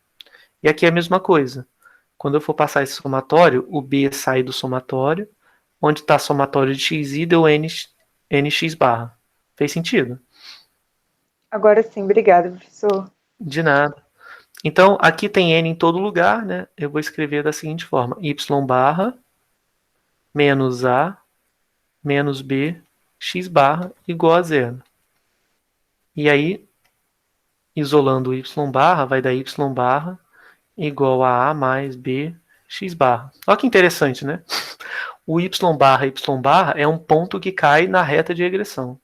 Speaker 1: E aqui é a mesma coisa. Quando eu for passar esse somatório, o b sai do somatório. Onde está somatório de xi, deu nx barra. Fez sentido?
Speaker 5: Agora sim, obrigada, professor.
Speaker 1: De nada. Então, aqui tem n em todo lugar, né? Eu vou escrever da seguinte forma. Y barra menos a menos b x barra igual a zero. E aí, isolando o y barra, vai dar y barra igual a mais b x barra. Olha que interessante, né? O y barra é um ponto que cai na reta de regressão.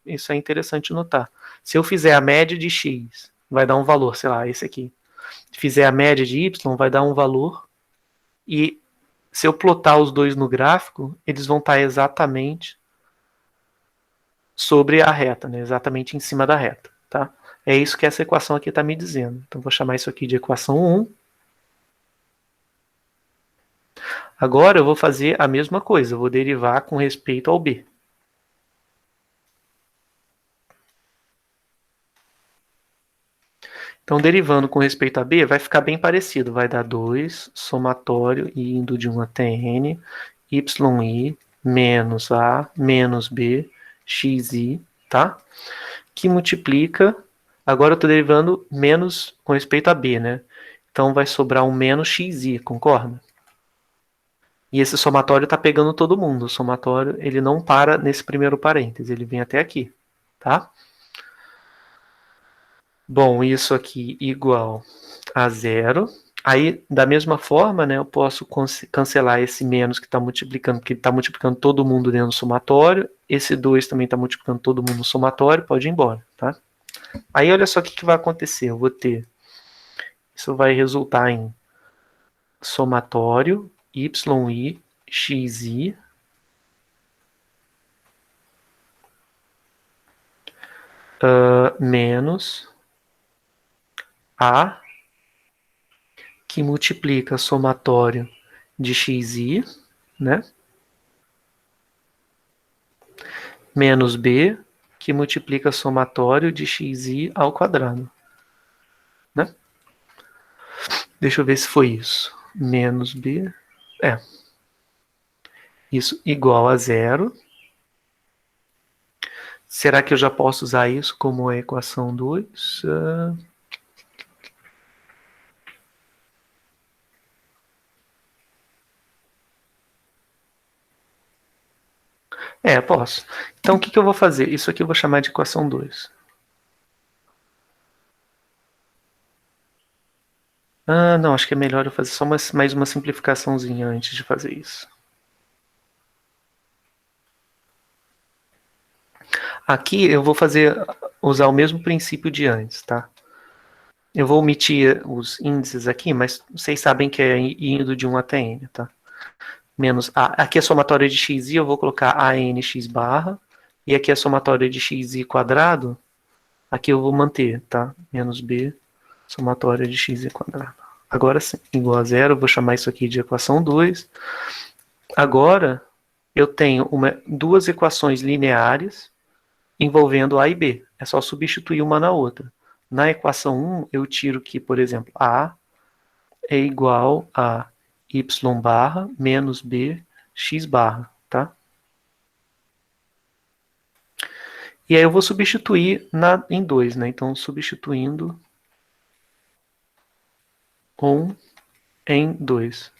Speaker 1: Isso é interessante notar. Se eu fizer a média de x, vai dar um valor, sei lá, esse aqui. Se fizer a média de y, vai dar um valor. E se eu plotar os dois no gráfico, eles vão estar exatamente sobre a reta, né? Exatamente em cima da reta. Tá? É isso que essa equação aqui está me dizendo. Então, vou chamar isso aqui de equação 1. Agora eu vou fazer a mesma coisa. Eu vou derivar com respeito ao b. Então, derivando com respeito a b, vai ficar bem parecido. Vai dar 2, somatório, indo de 1 até n, yi menos a menos b, xi, tá? Que multiplica... Agora eu estou derivando menos com respeito a b, né? Então, vai sobrar um menos xi, concorda? E esse somatório está pegando todo mundo. O somatório ele não para nesse primeiro parêntese, ele vem até aqui, tá? Bom, isso aqui igual a zero. Aí, da mesma forma, né, eu posso cancelar esse menos que está multiplicando, porque ele está multiplicando todo mundo dentro do somatório. Esse 2 também está multiplicando todo mundo no somatório, pode ir embora, tá? Aí, olha só o que vai acontecer. Eu vou ter... Isso vai resultar em somatório yi, xi, menos a, que multiplica somatório de xi, né? Menos b, que multiplica somatório de xi ao quadrado. Né? Deixa eu ver se foi isso. Menos b... Isso igual a zero. Será que eu já posso usar isso como a equação 2? Posso. Então, o que eu vou fazer? Isso aqui eu vou chamar de equação 2. Não, acho que é melhor eu fazer só mais uma simplificaçãozinha antes de fazer isso. Aqui eu vou usar o mesmo princípio de antes, tá? Eu vou omitir os índices aqui, mas vocês sabem que é indo de 1 até n, tá? Menos A. Aqui é somatória de xi, eu vou colocar ANX barra. E aqui é somatória de xi quadrado. Aqui eu vou manter, tá? Menos B, somatória de xi quadrado. Agora sim, igual a zero, eu vou chamar isso aqui de equação 2. Agora, eu tenho duas equações lineares envolvendo A e B. É só substituir uma na outra. Na equação 1, eu tiro que, por exemplo, A é igual a y barra menos b x barra, tá? E aí eu vou substituir em 2, né? Então, substituindo 1 em 2.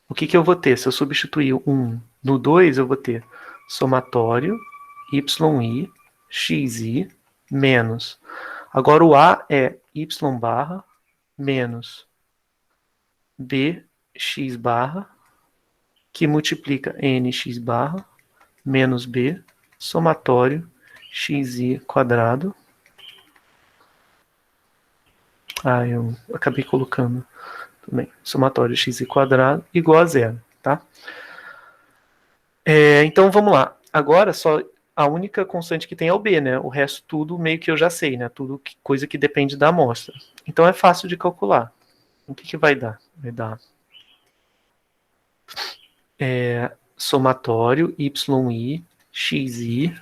Speaker 1: O que eu vou ter? Se eu substituir 1 no 2, eu vou ter somatório yi, xi, menos. Agora o A é y barra menos bx barra, que multiplica nx barra, menos b, somatório xi quadrado. Eu acabei colocando também. Somatório xi quadrado igual a zero, tá? Então vamos lá. Agora só a única constante que tem é o b, né? O resto tudo meio que eu já sei, né? Tudo coisa que depende da amostra. Então é fácil de calcular. O que vai dar? Vai dar somatório yi, xi,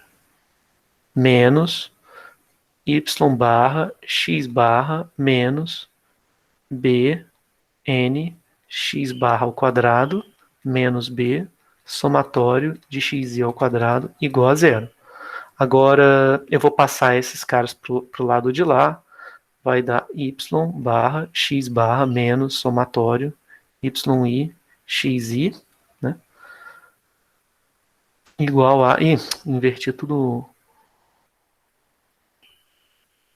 Speaker 1: menos y barra, x barra, menos b, n, x barra ao quadrado, menos b, somatório de xi ao quadrado, igual a zero. Agora, eu vou passar esses caras para o lado de lá, vai dar y barra, x barra, menos somatório, yi, xi, né? Igual a... Ih, inverti tudo...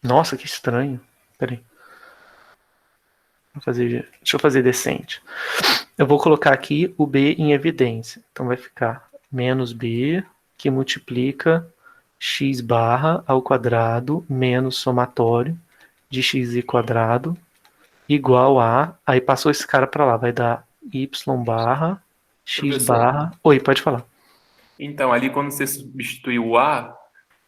Speaker 1: Nossa, que estranho. Peraí. Deixa eu fazer decente. Eu vou colocar aqui o b em evidência. Então vai ficar menos b, que multiplica x barra ao quadrado, menos somatório de xi quadrado, igual a... Aí passou esse cara para lá, vai dar y barra, x
Speaker 4: Professor.
Speaker 1: barra... Oi, pode falar.
Speaker 4: Então, ali quando você substituiu o A,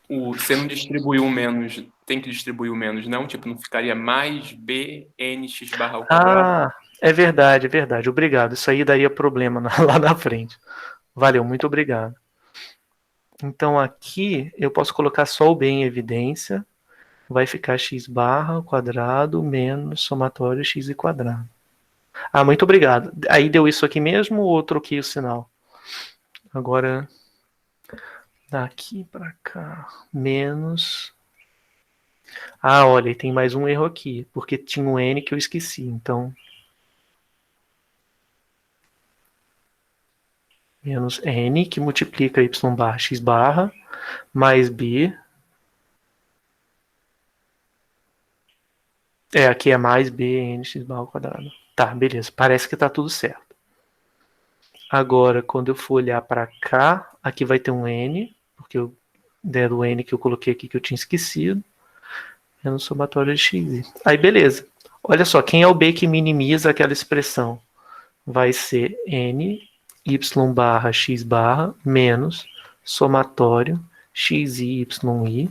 Speaker 4: você não distribuiu o menos, tem que distribuir o menos, não? Tipo, não ficaria mais B, N, X barra ao quadrado?
Speaker 1: É verdade, é verdade. Obrigado. Isso aí daria problema lá na frente. Valeu, muito obrigado. Então aqui eu posso colocar só o b em evidência. Vai ficar x barra ao quadrado menos somatório x quadrado. Muito obrigado. Aí deu isso aqui mesmo ou troquei o sinal? Agora, daqui para cá, menos... olha, tem mais um erro aqui, porque tinha um n que eu esqueci, então... Menos n, que multiplica y barra x barra, mais b... Aqui é mais b, n, x barra ao quadrado. Tá, beleza, parece que tá tudo certo. Agora, quando eu for olhar para cá, aqui vai ter um n, porque eu der o n que eu coloquei aqui que eu tinha esquecido. É no somatório de x. Aí, beleza. Olha só, quem é o b que minimiza aquela expressão? Vai ser n, y barra, x barra, menos somatório xi, yi,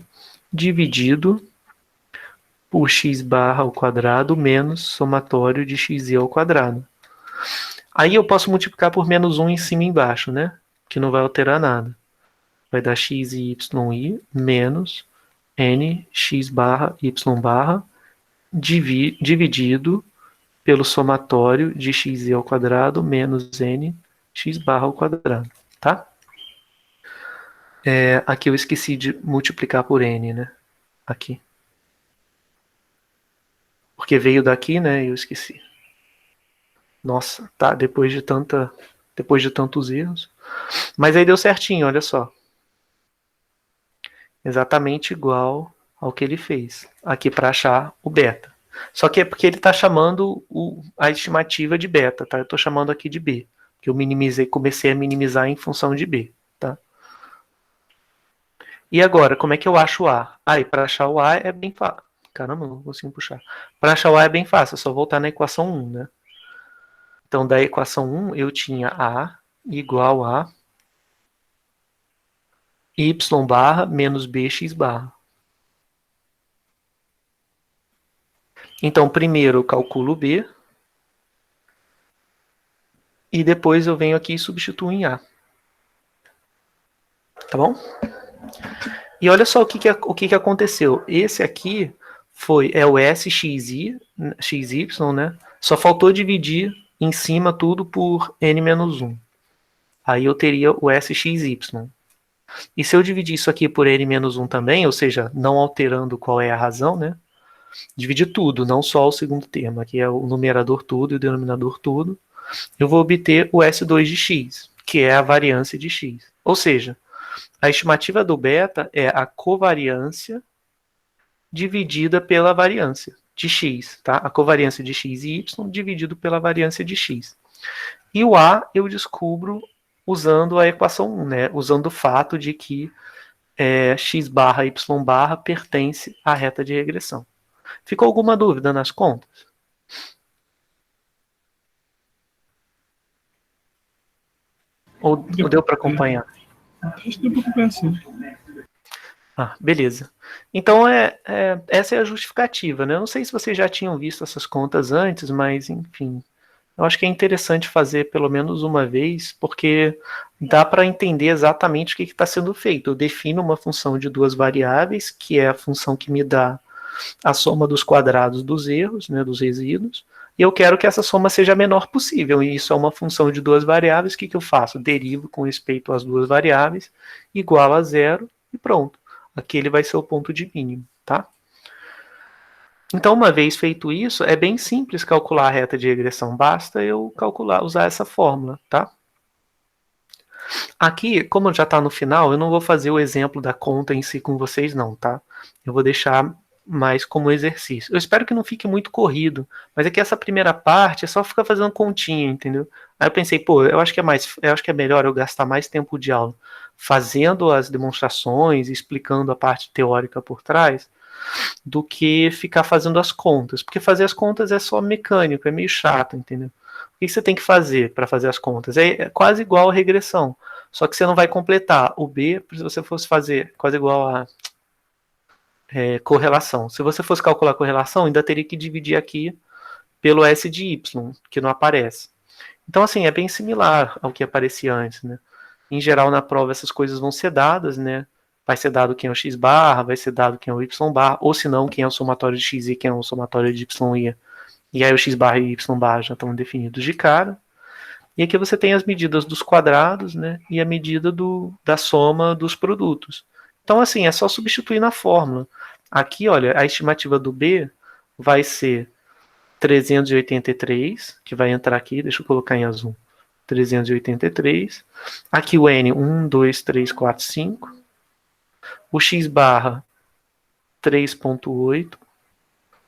Speaker 1: dividido por x barra ao quadrado, menos somatório de xi ao quadrado. Aí eu posso multiplicar por menos 1 em cima e embaixo, né? Que não vai alterar nada. Vai dar xi, menos n, x barra, y barra, dividido pelo somatório de xi ao quadrado, menos n, x barra ao quadrado, tá? Aqui eu esqueci de multiplicar por n, né? Aqui. Porque veio daqui, né? Eu esqueci. Nossa, tá, depois de tantos erros. Mas aí deu certinho, olha só. Exatamente igual ao que ele fez. Aqui para achar o beta. Só que é porque ele está chamando a estimativa de beta, tá? Eu estou chamando aqui de b. Que eu comecei a minimizar em função de b, tá? E agora, como é que eu acho o a? E para achar o a é bem fácil. Caramba, não consigo puxar. Para achar o A é bem fácil, é só voltar na equação 1, né? Então, da equação 1, eu tinha A igual a y barra menos bx barra. Então, primeiro eu calculo B. E depois eu venho aqui e substituo em A. Tá bom? E olha só o que aconteceu. Esse aqui é o SXY, né? Só faltou dividir em cima tudo por n-1. Aí eu teria o SXY. E se eu dividir isso aqui por n-1 também, ou seja, não alterando qual é a razão, né? Dividir tudo, não só o segundo termo. Aqui é o numerador tudo e o denominador tudo. Eu vou obter o S2 de x, que é a variância de x. Ou seja, a estimativa do beta é a covariância dividida pela variância de x, tá? A covariância de x e y dividido pela variância de x. E o A eu descubro usando a equação 1, né? Usando o fato de que x barra y barra pertence à reta de regressão. Ficou alguma dúvida nas contas? Ou deu para acompanhar?
Speaker 3: Acho que deu pra acompanhar sim.
Speaker 1: Beleza. Então, essa é a justificativa, né? Eu não sei se vocês já tinham visto essas contas antes, mas, enfim, eu acho que é interessante fazer pelo menos uma vez, porque dá para entender exatamente o que está sendo feito. Eu defino uma função de duas variáveis, que é a função que me dá a soma dos quadrados dos erros, né, dos resíduos, e eu quero que essa soma seja a menor possível, e isso é uma função de duas variáveis. O que eu faço? Derivo com respeito às duas variáveis, igual a zero, e pronto. Aquele vai ser o ponto de mínimo, tá? Então, uma vez feito isso, é bem simples calcular a reta de regressão. Basta eu usar essa fórmula, tá? Aqui, como já está no final, eu não vou fazer o exemplo da conta em si com vocês, não, tá? Eu vou deixar mais como exercício. Eu espero que não fique muito corrido, mas é que essa primeira parte é só ficar fazendo continha, entendeu? Aí eu pensei, eu acho que é melhor eu gastar mais tempo de aula fazendo as demonstrações, explicando a parte teórica por trás, do que ficar fazendo as contas. Porque fazer as contas é só mecânico, é meio chato, entendeu? O que você tem que fazer para fazer as contas? É quase igual a regressão, só que você não vai completar. O B, se você fosse fazer quase igual a correlação. Se você fosse calcular a correlação, ainda teria que dividir aqui pelo S de Y, que não aparece. Então, assim, é bem similar ao que aparecia antes, né? Em geral, na prova, essas coisas vão ser dadas, né? Vai ser dado quem é o x barra, vai ser dado quem é o y barra, ou se não, quem é o somatório de x e quem é o somatório de y. E aí o x barra e y barra já estão definidos de cara. E aqui você tem as medidas dos quadrados, né? E a medida da soma dos produtos. Então, assim, é só substituir na fórmula. Aqui, olha, a estimativa do B vai ser 383, que vai entrar aqui, deixa eu colocar em azul. 383. Aqui o N, 1, 2, 3, 4, 5. O X barra, 3.8.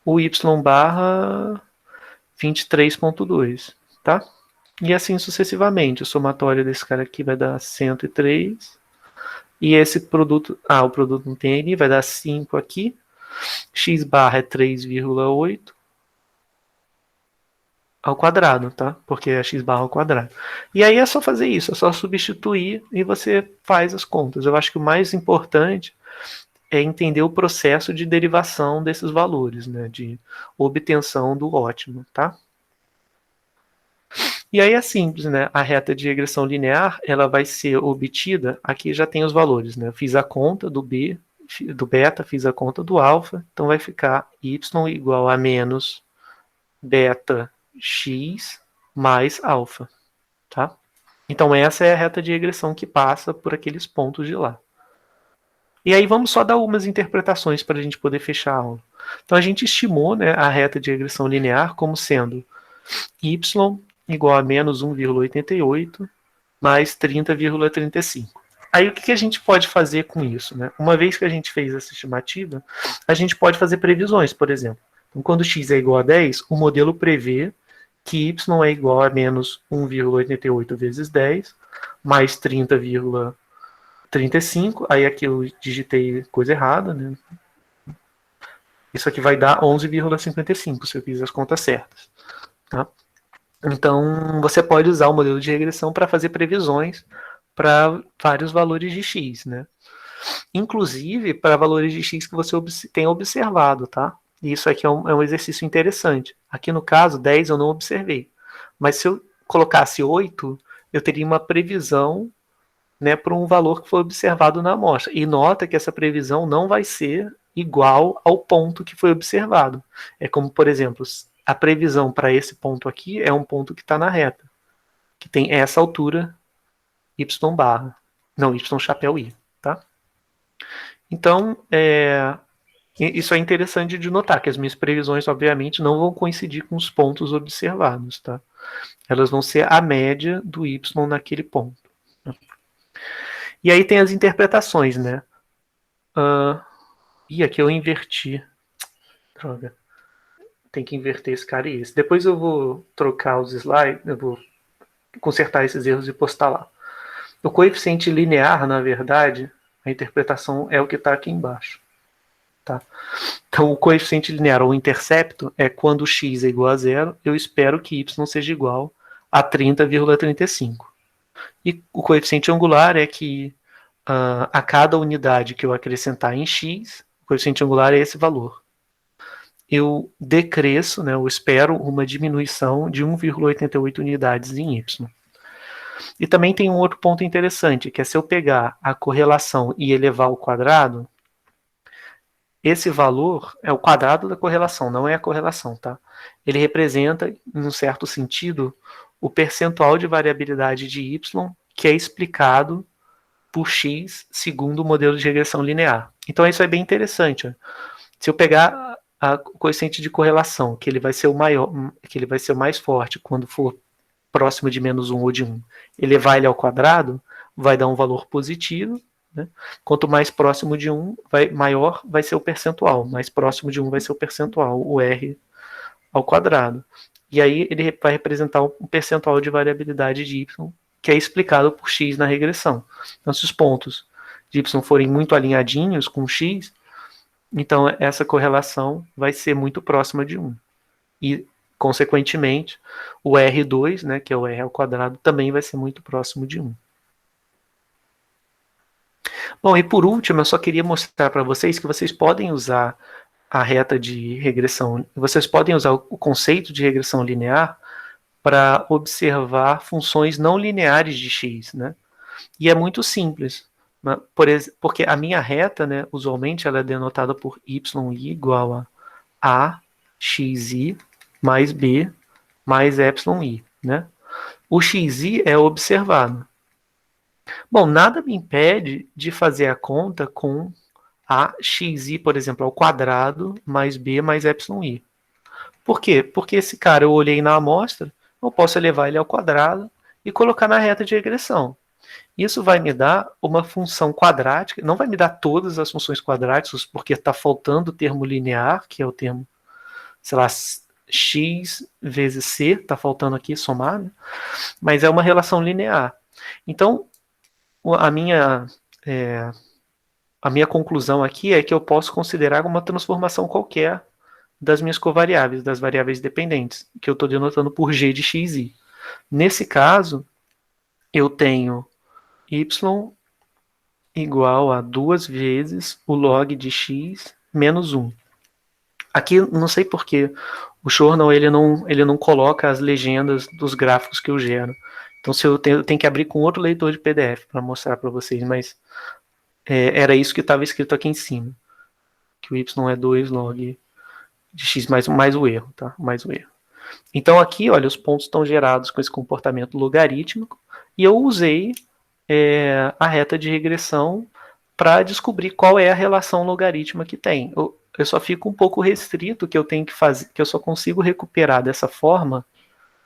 Speaker 1: O Y barra, 23.2, tá? E assim sucessivamente. O somatório desse cara aqui vai dar 103. E esse produto, o produto não tem N, vai dar 5 aqui. X barra é 3,8 ao quadrado, tá? Porque é x barra ao quadrado. E aí é só fazer isso, é só substituir e você faz as contas. Eu acho que o mais importante é entender o processo de derivação desses valores, né? De obtenção do ótimo, tá? E aí é simples, né? A reta de regressão linear, ela vai ser obtida, aqui já tem os valores, né? Eu fiz a conta do B, do beta, fiz a conta do alfa, então vai ficar y igual a menos beta x mais alfa, tá? Então essa é a reta de regressão que passa por aqueles pontos de lá. E aí vamos só dar umas interpretações para a gente poder fechar a aula. Então a gente estimou, né, a reta de regressão linear como sendo y igual a menos 1,88 mais 30,35. Aí o que a gente pode fazer com isso, né? Uma vez que a gente fez essa estimativa, a gente pode fazer previsões, por exemplo. Então, quando x é igual a 10, o modelo prevê que y é igual a menos 1,88 vezes 10, mais 30,35. Aí aqui eu digitei coisa errada, né? Isso aqui vai dar 11,55, se eu fiz as contas certas. Tá? Então, você pode usar o modelo de regressão para fazer previsões para vários valores de x, né? Inclusive para valores de x que você tenha observado, tá? E isso aqui é um exercício interessante. Aqui no caso, 10 eu não observei. Mas se eu colocasse 8, eu teria uma previsão, né, para um valor que foi observado na amostra. E nota que essa previsão não vai ser igual ao ponto que foi observado. É como, por exemplo, a previsão para esse ponto aqui é um ponto que está na reta, que tem essa altura y barra. Não, y chapéu i, tá? Então, isso é interessante de notar, que as minhas previsões, obviamente, não vão coincidir com os pontos observados, tá? Elas vão ser a média do y naquele ponto. E aí tem as interpretações, né? E aqui eu inverti. Droga. Tem que inverter esse cara e esse. Depois eu vou trocar os slides, eu vou consertar esses erros e postar lá. O coeficiente linear, na verdade, a interpretação é o que está aqui embaixo. Tá? Então, o coeficiente linear ou intercepto é quando x é igual a zero, eu espero que y seja igual a 30,35. E o coeficiente angular é que a cada unidade que eu acrescentar em x, o coeficiente angular é esse valor. Eu decresço, né, eu espero uma diminuição de 1,88 unidades em y. E também tem um outro ponto interessante, que é se eu pegar a correlação e elevar ao quadrado, esse valor é o quadrado da correlação, não é a correlação, tá? Ele representa, em um certo sentido, o percentual de variabilidade de y que é explicado por x segundo o modelo de regressão linear. Então isso é bem interessante. Ó. Se eu pegar o coeficiente de correlação, que ele vai ser o maior, que ele vai ser o mais forte quando for próximo de menos 1 ou de 1, elevar ele ao quadrado, vai dar um valor positivo, né? Quanto mais próximo de 1, maior vai ser o percentual, mais próximo de 1 vai ser o percentual, o r ao quadrado. E aí ele vai representar um percentual de variabilidade de y, que é explicado por x na regressão. Então, se os pontos de y forem muito alinhadinhos com x, então essa correlação vai ser muito próxima de 1. E, consequentemente, o R2, né, que é o R ao quadrado, também vai ser muito próximo de 1. Bom, e por último, eu só queria mostrar para vocês que vocês podem usar a reta de regressão, vocês podem usar o conceito de regressão linear para observar funções não lineares de x, né? E é muito simples, porque a minha reta, né, usualmente ela é denotada por yi igual a xi mais b mais epsilon né? O xi é observado. Bom, nada me impede de fazer a conta com a xi, por exemplo, ao quadrado mais b mais epsilon. Por quê? Porque esse cara eu olhei na amostra, eu posso elevar ele ao quadrado e colocar na reta de regressão. Isso vai me dar uma função quadrática, não vai me dar todas as funções quadráticas, porque está faltando o termo linear, que é o termo, sei lá, x vezes c, está faltando aqui somar, né? Mas é uma relação linear. Então, a minha conclusão aqui é que eu posso considerar uma transformação qualquer das minhas covariáveis, das variáveis dependentes, que eu estou denotando por g de xi. Nesse caso, eu tenho y igual a 2 vezes o log de x menos 1. Aqui, não sei porquê, o Chornal ele não coloca as legendas dos gráficos que eu gero. Então, eu tenho que abrir com outro leitor de PDF para mostrar para vocês, mas era isso que estava escrito aqui em cima. Que o y é 2 log de x mais o erro, tá? Mais o erro. Então, aqui, olha, os pontos estão gerados com esse comportamento logarítmico e eu usei a reta de regressão para descobrir qual é a relação logarítmica que tem. Eu só fico um pouco restrito que eu tenho que fazer, que eu só consigo recuperar dessa forma,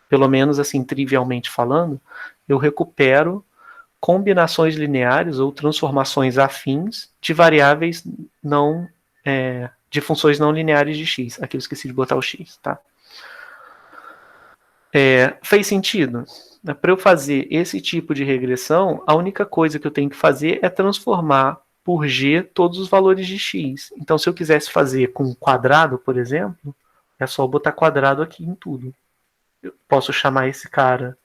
Speaker 1: pelo menos assim, trivialmente falando, eu recupero combinações lineares ou transformações afins de variáveis não, de funções não lineares de x. Aqui eu esqueci de botar o x, tá? Fez sentido? Para eu fazer esse tipo de regressão, a única coisa que eu tenho que fazer é transformar por g todos os valores de x. Então, se eu quisesse fazer com quadrado, por exemplo, é só botar quadrado aqui em tudo. Eu posso chamar esse cara,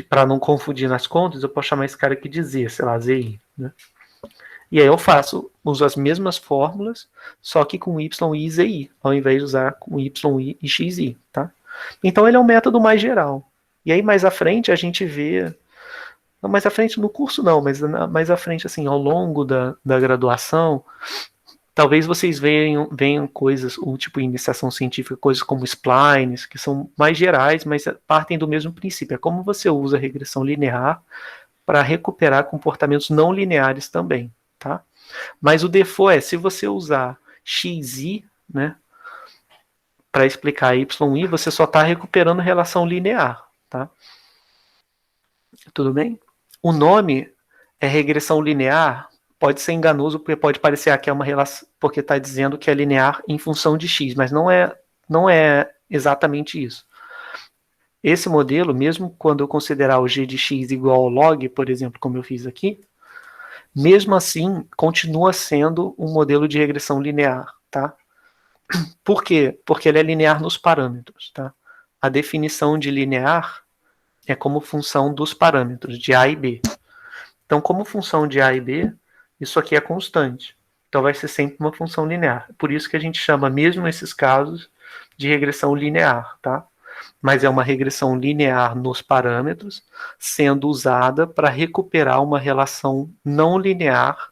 Speaker 1: para não confundir nas contas, eu posso chamar esse cara aqui de z, sei lá, zi, né? E aí eu uso as mesmas fórmulas, só que com y, i, zi, ao invés de usar com y, i e xi, tá? Então ele é um método mais geral. E aí mais à frente a gente vê, não mais à frente no curso não, mas mais à frente assim, ao longo da graduação, talvez vocês venham coisas, o tipo de iniciação científica, coisas como splines, que são mais gerais, mas partem do mesmo princípio. É como você usa a regressão linear para recuperar comportamentos não lineares também, tá? Mas o default é, se você usar xi, né, para explicar y, i, você só está recuperando relação linear, tá? Tudo bem? O nome é regressão linear, pode ser enganoso, porque pode parecer que é uma relação, porque está dizendo que é linear em função de x, mas não é exatamente isso. Esse modelo, mesmo quando eu considerar o g de x igual ao log, por exemplo, como eu fiz aqui, mesmo assim, continua sendo um modelo de regressão linear, tá? Por quê? Porque ele é linear nos parâmetros, tá? A definição de linear é como função dos parâmetros, de A e B. Então, como função de A e B, isso aqui é constante. Então, vai ser sempre uma função linear. Por isso que a gente chama, mesmo nesses casos, de regressão linear, tá? Mas é uma regressão linear nos parâmetros, sendo usada para recuperar uma relação não linear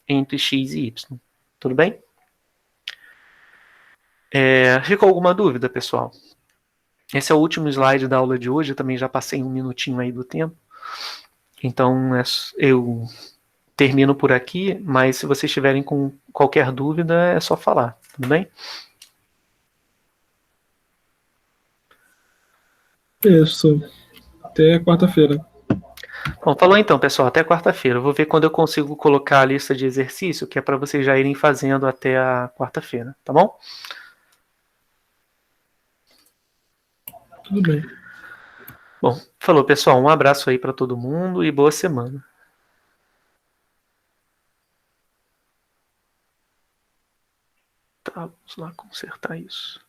Speaker 1: entre x e y. Tudo bem? Ficou alguma dúvida, pessoal? Esse é o último slide da aula de hoje, eu também já passei um minutinho aí do tempo. Então, eu termino por aqui, mas se vocês tiverem com qualquer dúvida, é só falar, tudo bem?
Speaker 3: Isso. Até quarta-feira.
Speaker 1: Bom, falou então, pessoal, até quarta-feira. Eu vou ver quando eu consigo colocar a lista de exercício, que é para vocês já irem fazendo até a quarta-feira, tá bom?
Speaker 3: Tudo bem.
Speaker 1: Bom, falou, pessoal, um abraço aí para todo mundo e boa semana. Tá, vamos lá consertar isso.